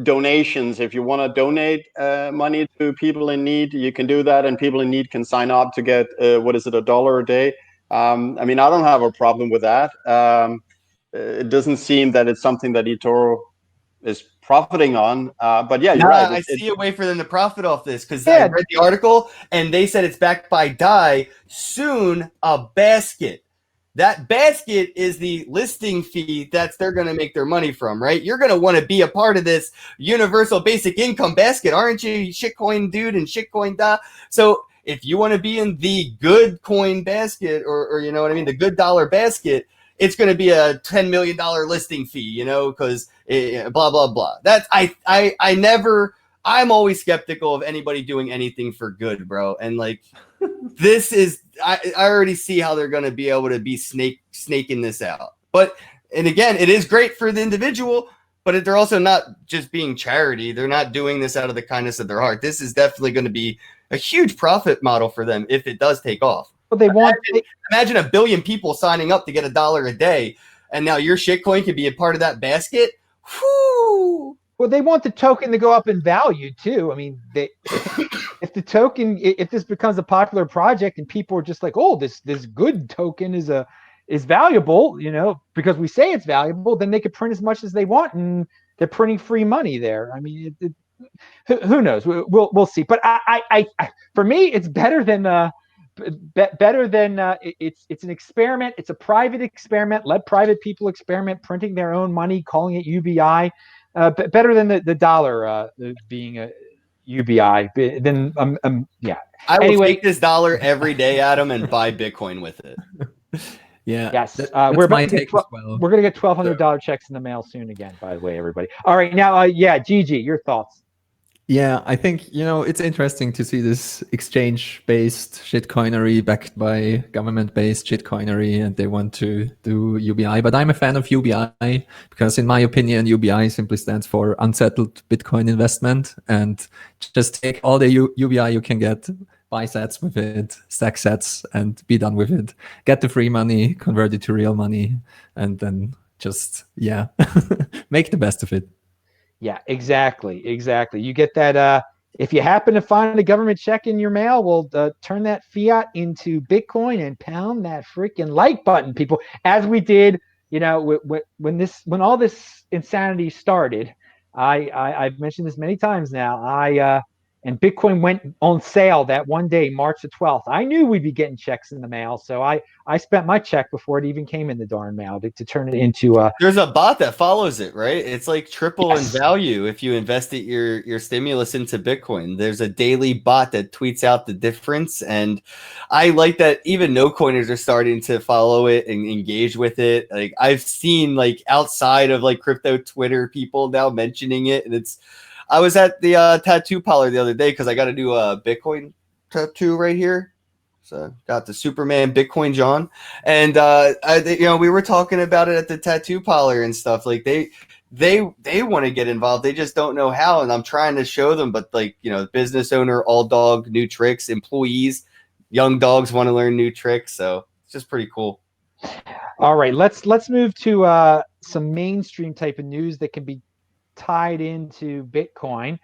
donations. If you want to donate money to people in need, you can do that, and people in need can sign up to get what is it, $1 a day. I mean, I don't have a problem with that. It doesn't seem that it's something that eToro is profiting on. But yeah, you're right. I see a way for them to profit off this because Yeah. I read the article and they said it's backed by DAI, soon a basket. That basket is the listing fee they're going to make their money from, right? You're going to want to be a part of this universal basic income basket, aren't you, shitcoin dude and shitcoin da? So if you want to be in the good coin basket or you know what I mean, the good dollar basket, it's going to be a $10 million listing fee, because blah, blah, blah. That's I'm always skeptical of anybody doing anything for good, bro. And like, this is, I already see how they're going to be able to be snaking this out. But, and again, it is great for the individual, but they're also not just being charity. They're not doing this out of the kindness of their heart. This is definitely going to be a huge profit model for them if it does take off. But they imagine 1 billion people signing up to get $1 a day, and now your shitcoin can be a part of that basket. Whew. Well, they want the token to go up in value too. I mean, if the token, if this becomes a popular project and people are just like, oh, this good token is valuable, because we say it's valuable, then they could print as much as they want, and they're printing free money there. I mean, who knows? We'll see. But I for me, it's better than. It's an experiment. It's a private experiment. Let private people experiment, printing their own money, calling it UBI. Better than the dollar being a UBI. Then yeah. I will take this dollar every day, Adam, and buy Bitcoin with it. Yeah. Yes. That's We're my about to take as well. We're gonna get $1,200 checks in the mail soon again. By the way, everybody. All right, now, Gigi, your thoughts. Yeah, I think, it's interesting to see this exchange-based shitcoinery backed by government-based shitcoinery, and they want to do UBI. But I'm a fan of UBI because, in my opinion, UBI simply stands for unsettled Bitcoin investment. And just take all the UBI you can get, buy sats with it, stack sats, and be done with it. Get the free money, convert it to real money, and then just, make the best of it. Yeah, exactly. You get that. If you happen to find a government check in your mail, we'll turn that fiat into Bitcoin and pound that freaking like button, people. As we did, when all this insanity started. I've mentioned this many times now. And Bitcoin went on sale that one day, March the 12th. I knew we'd be getting checks in the mail, so I spent my check before it even came in the darn mail to turn it into There's a bot that follows it, right? It's like triple in value if you invest your stimulus into Bitcoin. There's a daily bot that tweets out the difference, and I like that even no coiners are starting to follow it and engage with it. Like, I've seen like outside of like crypto Twitter people now mentioning it, and I was at the tattoo parlor the other day because I got to do a Bitcoin tattoo right here. So got the Superman Bitcoin John, and we were talking about it at the tattoo parlor and stuff. Like they want to get involved, they just don't know how. And I'm trying to show them, but business owner, all dog, new tricks, employees, young dogs want to learn new tricks. So it's just pretty cool. All right, let's move to some mainstream type of news that can be tied into Bitcoin.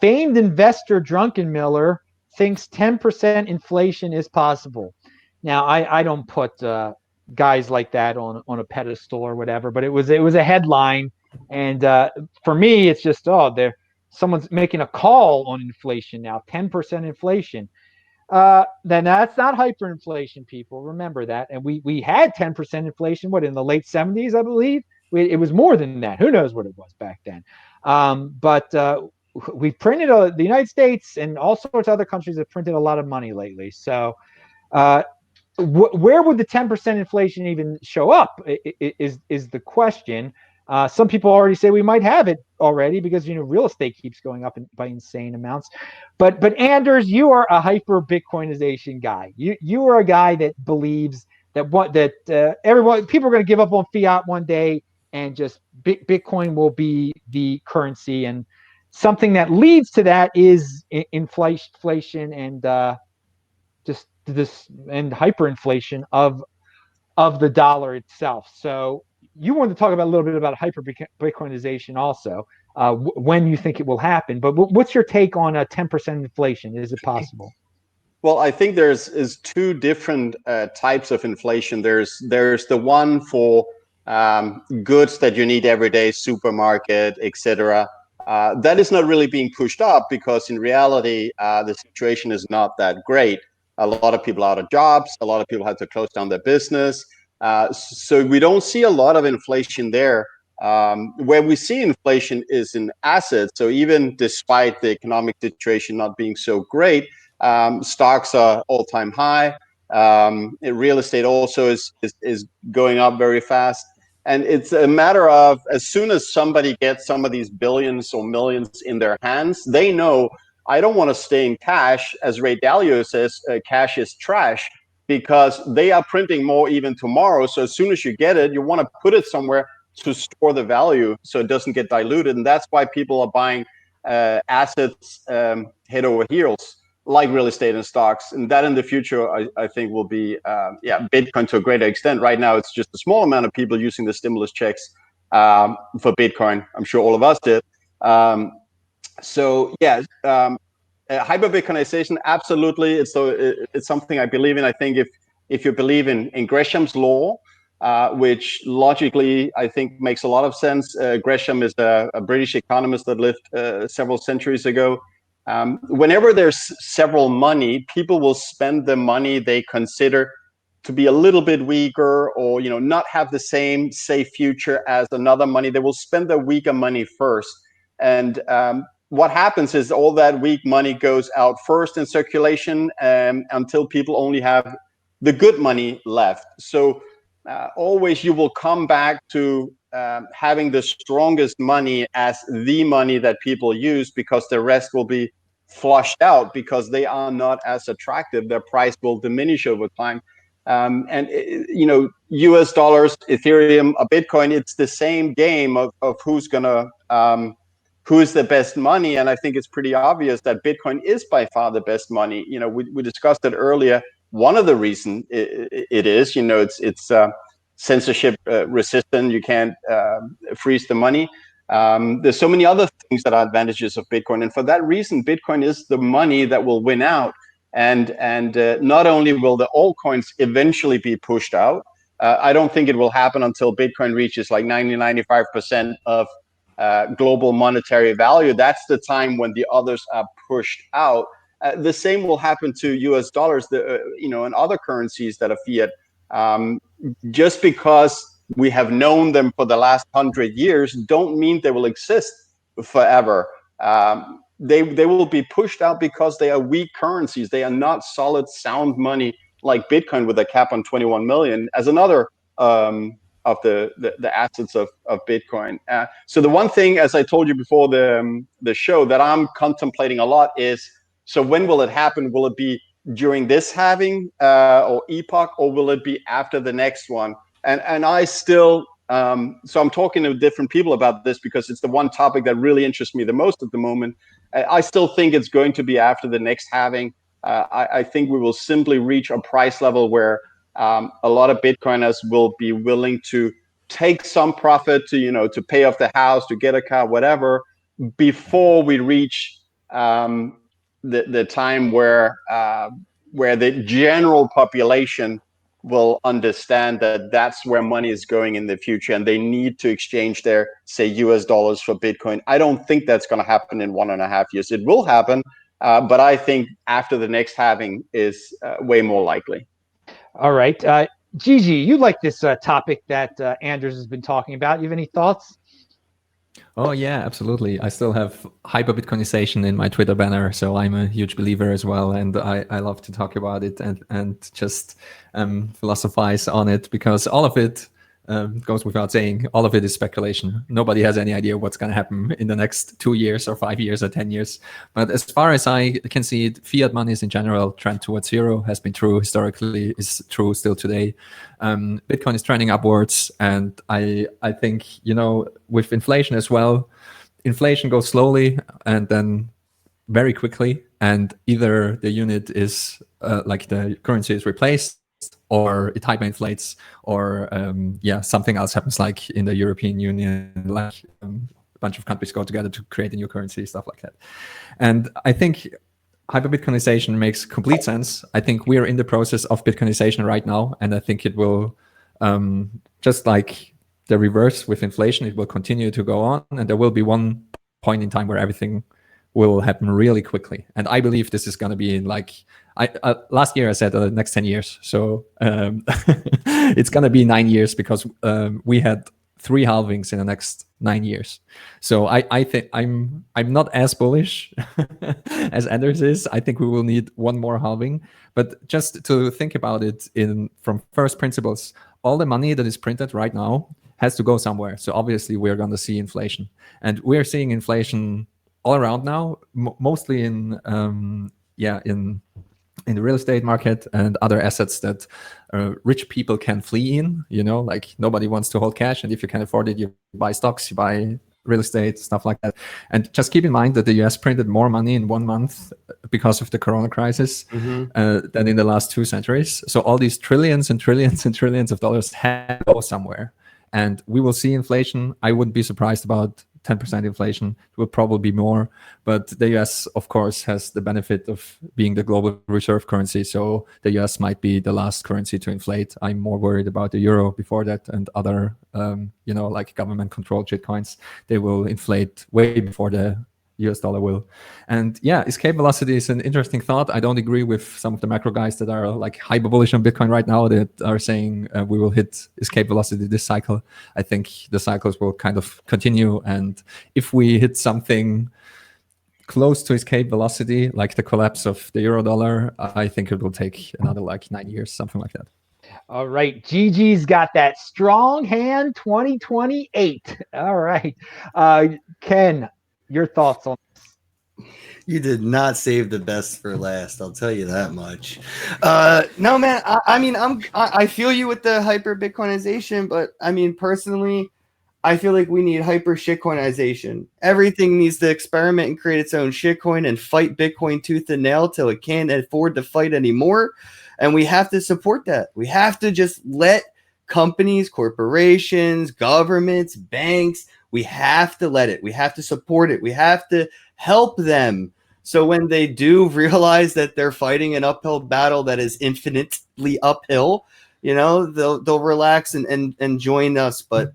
Famed investor Drunkenmiller thinks 10% inflation is possible. Now, I don't put guys like that on a pedestal or whatever, but it was a headline, and for me, it's just someone's making a call on inflation now, 10% inflation. Then that's not hyperinflation, people. Remember that. And we had 10% inflation, what, in the late 70s, I believe? It was more than that. Who knows what it was back then? But we've printed, the United States and all sorts of other countries have printed a lot of money lately. So uh, where would the 10% inflation even show up is the question. Some people already say we might have it already because real estate keeps going up by insane amounts. But Anders, you are a hyper Bitcoinization guy. You are a guy that believes that people are going to give up on fiat one day, and just Bitcoin will be the currency, and something that leads to that is inflation and just this and hyperinflation of the dollar itself. So you want to talk about a little bit about hyper Bitcoinization also, when you think it will happen. But what's your take on a 10% inflation? Is it possible? Well, I think there's two different types of inflation. There's the one for goods that you need every day, supermarket, etc. That is not really being pushed up because in reality, the situation is not that great. A lot of people are out of jobs. A lot of people had to close down their business. So we don't see a lot of inflation there. Where we see inflation is in assets. So even despite the economic situation not being so great, stocks are all-time high. Real estate also is going up very fast. And it's a matter of, as soon as somebody gets some of these billions or millions in their hands, they know, I don't want to stay in cash. As Ray Dalio says, cash is trash, because they are printing more even tomorrow. So as soon as you get it, you want to put it somewhere to store the value so it doesn't get diluted. And that's why people are buying assets head over heels, like real estate and stocks. And that in the future, I think will be, Bitcoin to a greater extent. Right now, it's just a small amount of people using the stimulus checks for Bitcoin. I'm sure all of us did. Hyper Bitcoinization, absolutely. It's something I believe in. I think if you believe in Gresham's law, which logically I think makes a lot of sense. Gresham is a British economist that lived several centuries ago. Whenever there's several money, people will spend the money they consider to be a little bit weaker, or not have the same safe future as another money. They will spend the weaker money first. And what happens is all that weak money goes out first in circulation until people only have the good money left. So always you will come back to having the strongest money as the money that people use, because the rest will be flushed out because they are not as attractive. Their price will diminish over time. US dollars, Ethereum, Bitcoin, it's the same game of who's gonna who is the best money. And I think it's pretty obvious that Bitcoin is by far the best money. We discussed it earlier. One of the reasons it is, it's censorship resistant. You can't freeze the money. There's so many other things that are advantages of Bitcoin. And for that reason, Bitcoin is the money that will win out. And not only will the altcoins eventually be pushed out, I don't think it will happen until Bitcoin reaches like 95% of global monetary value. That's the time when the others are pushed out. The same will happen to US dollars, and other currencies that are fiat. Just because we have known them for the last 100 years, don't mean they will exist forever. They will be pushed out because they are weak currencies. They are not solid, sound money like Bitcoin with a cap on 21 million as another of the assets of Bitcoin. So the one thing, as I told you before the show, that I'm contemplating a lot is, so when will it happen? Will it be during this halving or epoch, or will it be after the next one? And I still, so I'm talking to different people about this because it's the one topic that really interests me the most at the moment. I still think it's going to be after the next halving. I think we will simply reach a price level where a lot of Bitcoiners will be willing to take some profit to pay off the house, to get a car, whatever, before we reach the time where the general population will understand that that's where money is going in the future, and they need to exchange their, say, US dollars for Bitcoin. I don't think that's going to happen in 1.5 years. It will happen, but I think after the next halving is way more likely. All right. Gigi, you like this topic that Anders has been talking about. You have any thoughts? Oh yeah, absolutely. I still have hyperbitcoinization in my Twitter banner, so I'm a huge believer as well, and I love to talk about it and just philosophize on it, because all of it goes without saying. All of it is speculation. Nobody has any idea what's going to happen in the next 2 years or 5 years or 10 years. But as far as I can see it, fiat monies in general trend towards zero has been true historically, is true still today. Bitcoin is trending upwards, and I think, with inflation as well, inflation goes slowly and then very quickly, and either the unit is like the currency is replaced, or it hyperinflates, or something else happens, like in the European Union, like a bunch of countries go together to create a new currency, stuff like that. And I think hyperbitcoinization makes complete sense. I think we are in the process of Bitcoinization right now, and I think it will, just like the reverse with inflation, it will continue to go on, and there will be one point in time where everything will happen really quickly. And I believe this is going to be in last year I said the next 10 years. So it's going to be 9 years, because we had 3 halvings in the next 9 years. So I think I'm not as bullish as Anders is. I think we will need one more halving. But just to think about it from first principles, all the money that is printed right now has to go somewhere. So obviously we're going to see inflation, and we're seeing inflation all around now, mostly in the real estate market and other assets that rich people can flee in. Like nobody wants to hold cash, and if you can afford it, you buy stocks, you buy real estate, stuff like that. And just keep in mind that the US printed more money in 1 month because of the corona crisis than in the last 2 centuries. So all these trillions and trillions and trillions of dollars have to go somewhere, and we will see inflation. I wouldn't be surprised about 10% inflation. It will probably be more, but the US, of course, has the benefit of being the global reserve currency. So the US might be the last currency to inflate. I'm more worried about the euro before that, and other, like government-controlled shitcoins. They will inflate way before the US dollar will. And yeah, escape velocity is an interesting thought. I don't agree with some of the macro guys that are like hyper bullish on Bitcoin right now, that are saying we will hit escape velocity this cycle. I think the cycles will kind of continue, and if we hit something close to escape velocity, like the collapse of the euro dollar, I think it will take another 9 years, something like that. All right, Gigi's got that strong hand 2028. All right, Kenn, your thoughts on this? You did not save the best for last. I'll tell you that much. No, man. I feel you with the hyper Bitcoinization, but I mean, personally, I feel like we need hyper shitcoinization. Everything needs to experiment and create its own shitcoin and fight Bitcoin tooth and nail till it can't afford to fight anymore. And we have to support that. We have to just let companies, corporations, governments, banks, we have to let it. We have to support it. We have to help them. So when they do realize that they're fighting an uphill battle that is infinitely uphill, they'll relax and join us. But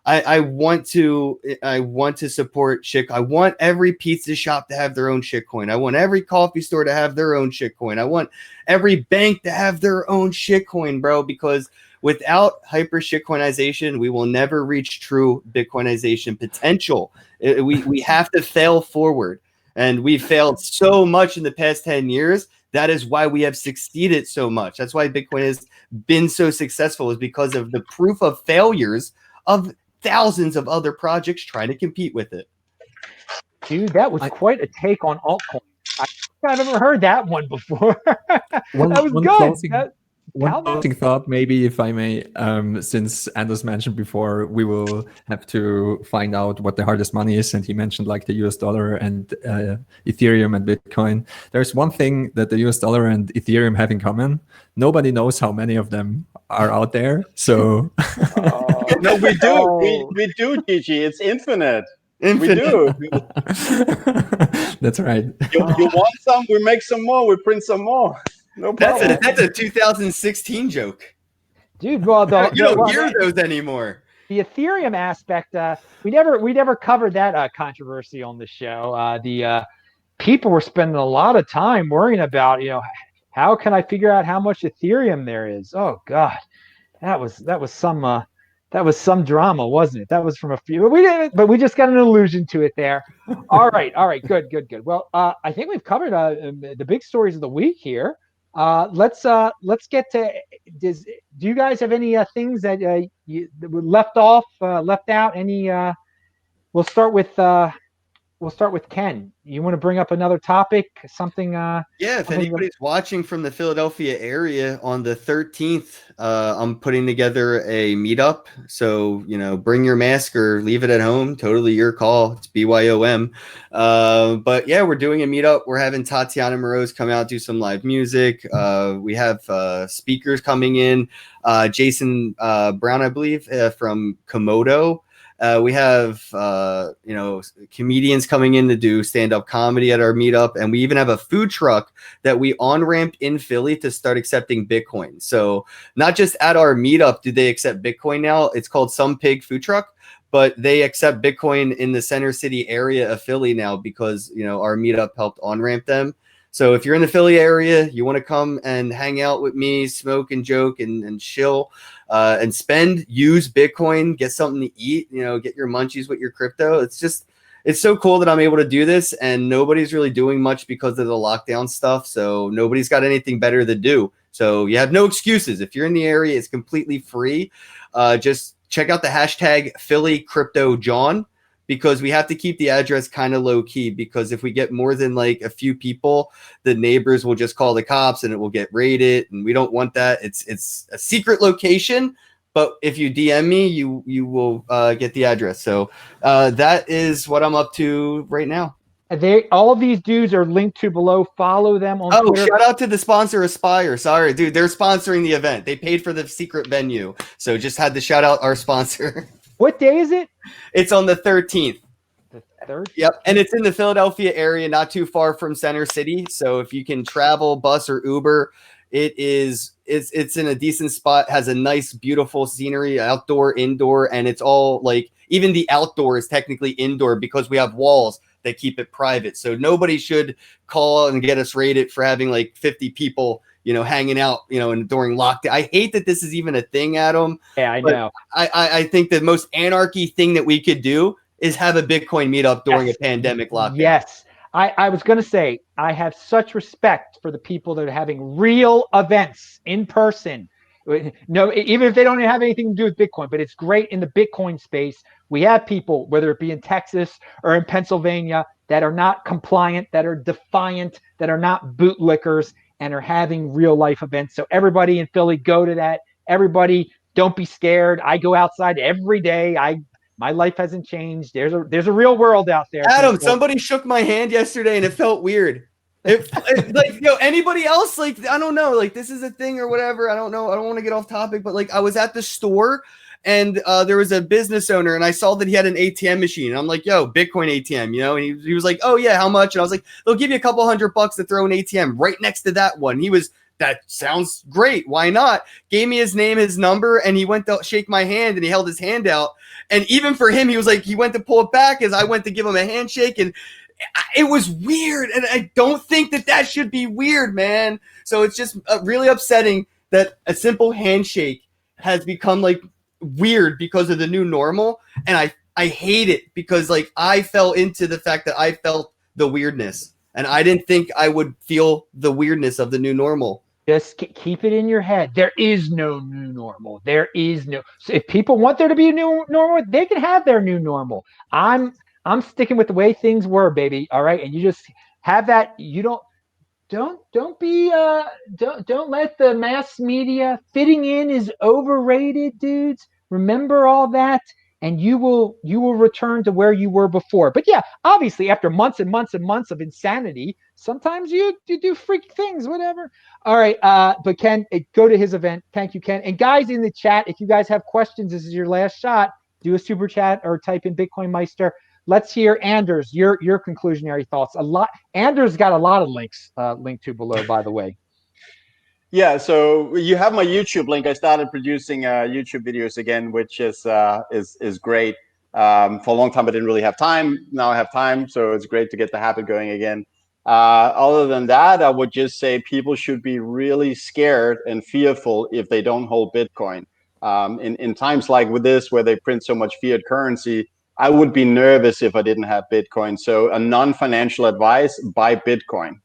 I want to support shit. I want every pizza shop to have their own shitcoin. I want every coffee store to have their own shitcoin. I want every bank to have their own shitcoin, bro, because without hyper shitcoinization, we will never reach true Bitcoinization potential. We have to fail forward. And we failed so much in the past 10 years. That is why we have succeeded so much. That's why Bitcoin has been so successful, is because of the proof of failures of thousands of other projects trying to compete with it. Dude, that was quite a take on altcoin. I've never heard that one before. That was good. One closing thought, maybe, if I may, since Anders mentioned before, we will have to find out what the hardest money is, and he mentioned like the US dollar and Ethereum and Bitcoin. There's one thing that the US dollar and Ethereum have in common. Nobody knows how many of them are out there. So no, we do. We do, Gigi. It's infinite. We do. That's right. You want some? We make some more. We print some more. No problem. That's a 2016 joke, dude. Well, you don't hear those anymore. The Ethereum aspect, we never covered that controversy on the show. The people were spending a lot of time worrying about, how can I figure out how much Ethereum there is? Oh God, that was some drama, wasn't it? That was from a few, but we just got an allusion to it there. All right, good. Well, I think we've covered the big stories of the week here. Let's get to. Do you guys have any things that you left out? Any? We'll start with Kenn. You want to bring up another topic? Something? If anybody's watching from the Philadelphia area on the 13th, I'm putting together a meetup. So, bring your mask or leave it at home. Totally your call. It's BYOM. But yeah, we're doing a meetup. We're having Tatiana Moroz come out, do some live music. We have speakers coming in. Jason Brown, I believe, from Komodo. We have, comedians coming in to do stand-up comedy at our meetup. And we even have a food truck that we on-ramped in Philly to start accepting Bitcoin. So not just at our meetup do they accept Bitcoin now. It's called Some Pig Food Truck, but they accept Bitcoin in the center city area of Philly now because, our meetup helped on-ramp them. So if you're in the Philly area, you want to come and hang out with me, smoke and joke and chill, and use Bitcoin, get something to eat, get your munchies with your crypto. It's so cool that I'm able to do this, and nobody's really doing much because of the lockdown stuff. So nobody's got anything better to do. So you have no excuses. If you're in the area, it's completely free. Just check out the hashtag #PhillyCryptoJohn. Because we have to keep the address kind of low key, because if we get more than like a few people, the neighbors will just call the cops and it will get raided, and we don't want that. It's a secret location, but if you DM me, you will get the address. So that is what I'm up to right now. All of these dudes are linked to below. Follow them on Twitter. Shout out to the sponsor, Aspire. Sorry, dude, they're sponsoring the event. They paid for the secret venue, so just had to shout out our sponsor. What day is it? It's on the 13th. The 13th? Yep, and it's in the Philadelphia area, not too far from Center City. So if you can travel, bus or Uber, it's in a decent spot, has a nice, beautiful scenery, outdoor, indoor, and it's all like, even the outdoor is technically indoor because we have walls that keep it private. So nobody should call and get us rated for having like 50 people hanging out, and during lockdown. I hate that this is even a thing, Adam. Yeah, I know. I think the most anarchy thing that we could do is have a Bitcoin meetup during a pandemic lockdown. Yes. I was going to say, I have such respect for the people that are having real events in person. No, even if they don't have anything to do with Bitcoin, but it's great in the Bitcoin space. We have people, whether it be in Texas or in Pennsylvania, that are not compliant, that are defiant, that are not bootlickers, and are having real life events. So everybody in Philly, go to that. Everybody, don't be scared. I go outside every day. My life hasn't changed. There's a real world out there. Adam, people. Somebody shook my hand yesterday and it felt weird. Anybody else, like, I don't know, like, this is a thing or whatever. I don't know. I don't want to get off topic, but like, I was at the store and there was a business owner and I saw that he had an ATM machine. And I'm like, yo, Bitcoin ATM, and he was like, oh yeah, how much? And I was like, they'll give you a couple $100 to throw an ATM right next to that one. That sounds great. Why not? Gave me his name, his number, and he went to shake my hand and he held his hand out. And even for him, he was like, he went to pull it back as I went to give him a handshake, and it was weird. And I don't think that should be weird, man. So it's just really upsetting that a simple handshake has become like weird because of the new normal. And I hate it because like I fell into the fact that I felt the weirdness, and I didn't think I would feel the weirdness of the new normal. Just keep it in your head. There is no new normal. There is no. So if people want there to be a new normal, they can have their new normal. I'm sticking with the way things were, baby. All right, and you just have that. You don't. don't be don't let the mass media fitting in is overrated, dudes. Remember all that, and you will return to where you were before. But yeah, obviously after months and months and months of insanity, sometimes you do freak things, whatever. All right, but Kenn, go to his event. Thank you, Kenn. And guys in the chat, if you guys have questions, this is your last shot. Do a super chat or type in BitcoinMeister. Let's hear Anders, your conclusionary thoughts. Anders got a lot of links linked to below, by the way. Yeah, so you have my YouTube link. I started producing YouTube videos again, which is great. For a long time, I didn't really have time. Now I have time, so it's great to get the habit going again. Other than that, I would just say people should be really scared and fearful if they don't hold Bitcoin. In times like with this, where they print so much fiat currency, I would be nervous if I didn't have Bitcoin. So a non-financial advice, buy Bitcoin.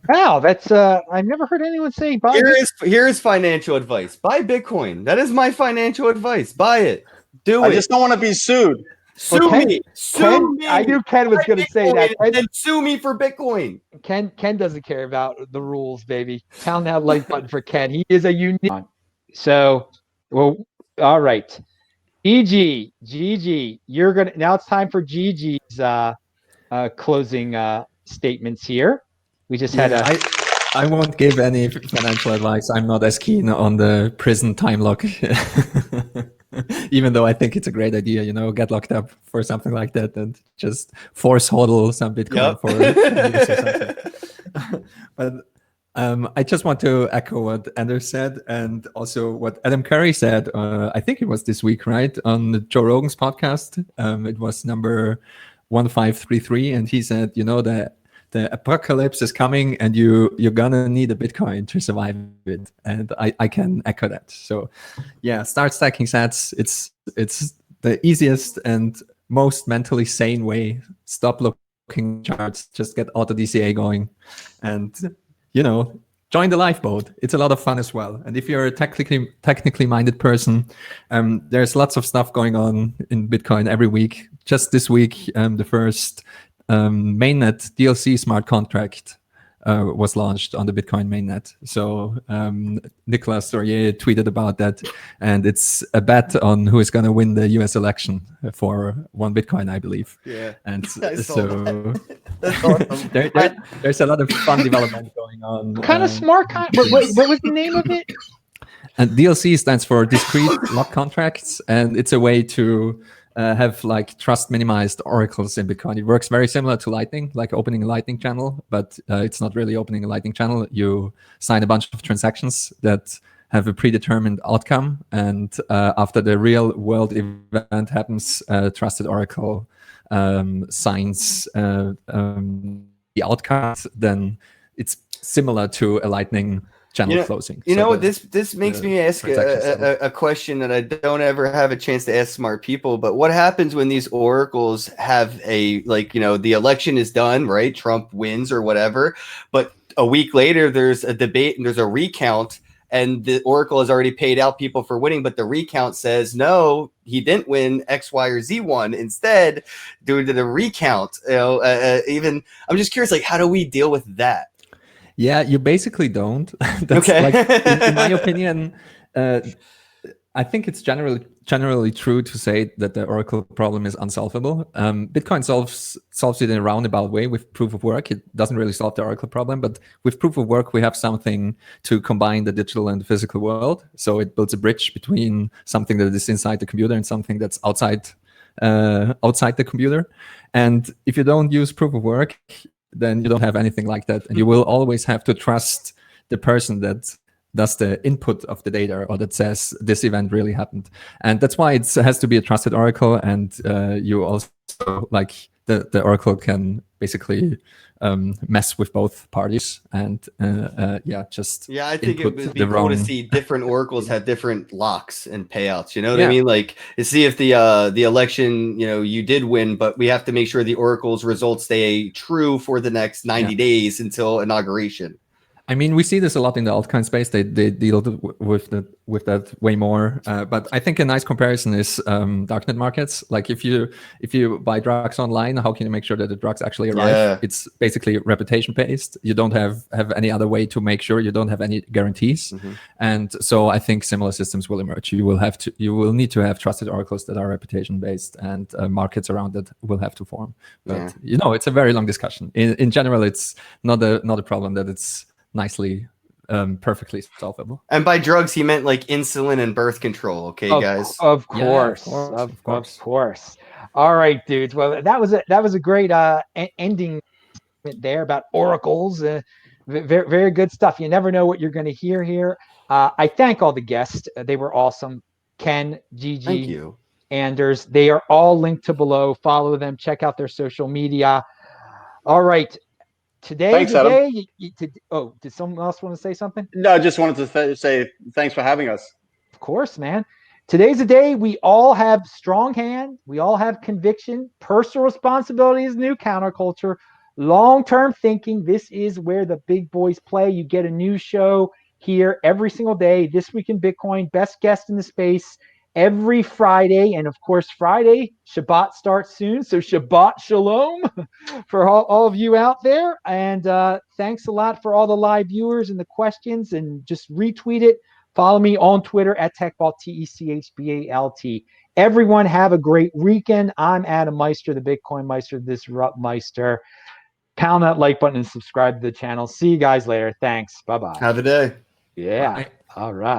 Wow, that's I've never heard anyone say buy Here is financial advice. Buy Bitcoin. That is my financial advice. Buy it. Do it. I just don't want to be sued. Sue me. Sue me. I knew Kenn was going to say that. And sue me for Bitcoin. Kenn doesn't care about the rules, baby. Pound that like button for Kenn. He is a unique. So, well, all right. Gigi, you're gonna now. It's time for Gigi's closing statements here. We just had I won't give any financial advice. I'm not as keen on the prison time lock, even though I think it's a great idea. Get locked up for something like that and just force hodl some Bitcoin for years or something. But I just want to echo what Anders said and also what Adam Curry said. I think it was this week, right, on Joe Rogan's podcast. It was number 1533, and he said, the apocalypse is coming, and you're gonna need a Bitcoin to survive it. And I can echo that. So, yeah, start stacking sats. It's the easiest and most mentally sane way. Stop looking charts. Just get auto DCA going, and join the lifeboat. It's a lot of fun as well. And if you're a technically minded person, there's lots of stuff going on in Bitcoin every week. Just this week, the first mainnet DLC smart contract was launched on the Bitcoin mainnet. So Nicolas Sorier tweeted about that, and it's a bet on who is going to win the US election for 1 Bitcoin, I believe. Yeah. And so that's awesome. There's a lot of fun development going on. Kind of smart. What was the name of it? And DLC stands for discrete lock contracts, and it's a way to have like trust minimized oracles in Bitcoin. It works very similar to Lightning, like opening a Lightning channel, but it's not really opening a Lightning channel. You sign a bunch of transactions that have a predetermined outcome, and after the real world event happens, trusted oracle signs the outcome. Then it's similar to a Lightning channel closing. This makes me ask a question that I don't ever have a chance to ask smart people, but what happens when these oracles have the election is done, right? Trump wins or whatever, but a week later there's a debate and there's a recount, and the oracle has already paid out people for winning, but the recount says no, he didn't win, X, Y, or Z won instead due to the recount. Even I'm just curious, like, how do we deal with that? Yeah, you basically don't. That's okay. In my opinion, I think it's generally true to say that the oracle problem is unsolvable. Bitcoin solves it in a roundabout way with proof of work. It doesn't really solve the oracle problem, but with proof of work, we have something to combine the digital and the physical world. So it builds a bridge between something that is inside the computer and something that's outside the computer. And if you don't use proof of work, then you don't have anything like that. And you will always have to trust the person that does the input of the data or that says this event really happened. And that's why it has to be a trusted oracle. And you also, like, the oracle can basically mess with both parties and I think it would be cool to see different oracles have different locks and payouts. You know what I mean? Like, to see if the election, you did win, but we have to make sure the oracle's results stay true for the next 90 days until inauguration. I mean, we see this a lot in the altcoin space. They deal with that way more. But I think a nice comparison is darknet markets. Like if you buy drugs online, how can you make sure that the drugs actually arrive? Yeah. It's basically reputation based. You don't have any other way to make sure. You don't have any guarantees. And so I think similar systems will emerge. You will need to have trusted oracles that are reputation based, and markets around it will have to form. But it's a very long discussion. In general, it's not a problem that it's nicely perfectly solvable. And by drugs he meant like insulin and birth control. Okay, guys. Of course. All right, dudes. Well, that was a great ending there about oracles. Very, very good stuff. You never know what you're going to hear here. I thank all the guests. They were awesome. Kenn, Gigi, Thank you. Anders. They are all linked to below. Follow them. Check out their social media. All right. Today's the day. Did someone else want to say something? No, I just wanted to say thanks for having us. Of course, man. Today's the day. We all have strong hand. We all have conviction. Personal responsibility is new counterculture. Long-term thinking. This is where the big boys play. You get a new show here every single day. This Week in Bitcoin. Best guest in the space every Friday. And of course, Friday, Shabbat starts soon. So Shabbat Shalom for all of you out there. And thanks a lot for all the live viewers and the questions. And just retweet it. Follow me on Twitter at TechBalt, TechBalt. Everyone have a great weekend. I'm Adam Meister, the BitcoinMeister, DisruptMeister. Pound that like button and subscribe to the channel. See you guys later. Thanks. Bye-bye. Have a day. Yeah. Bye. All right.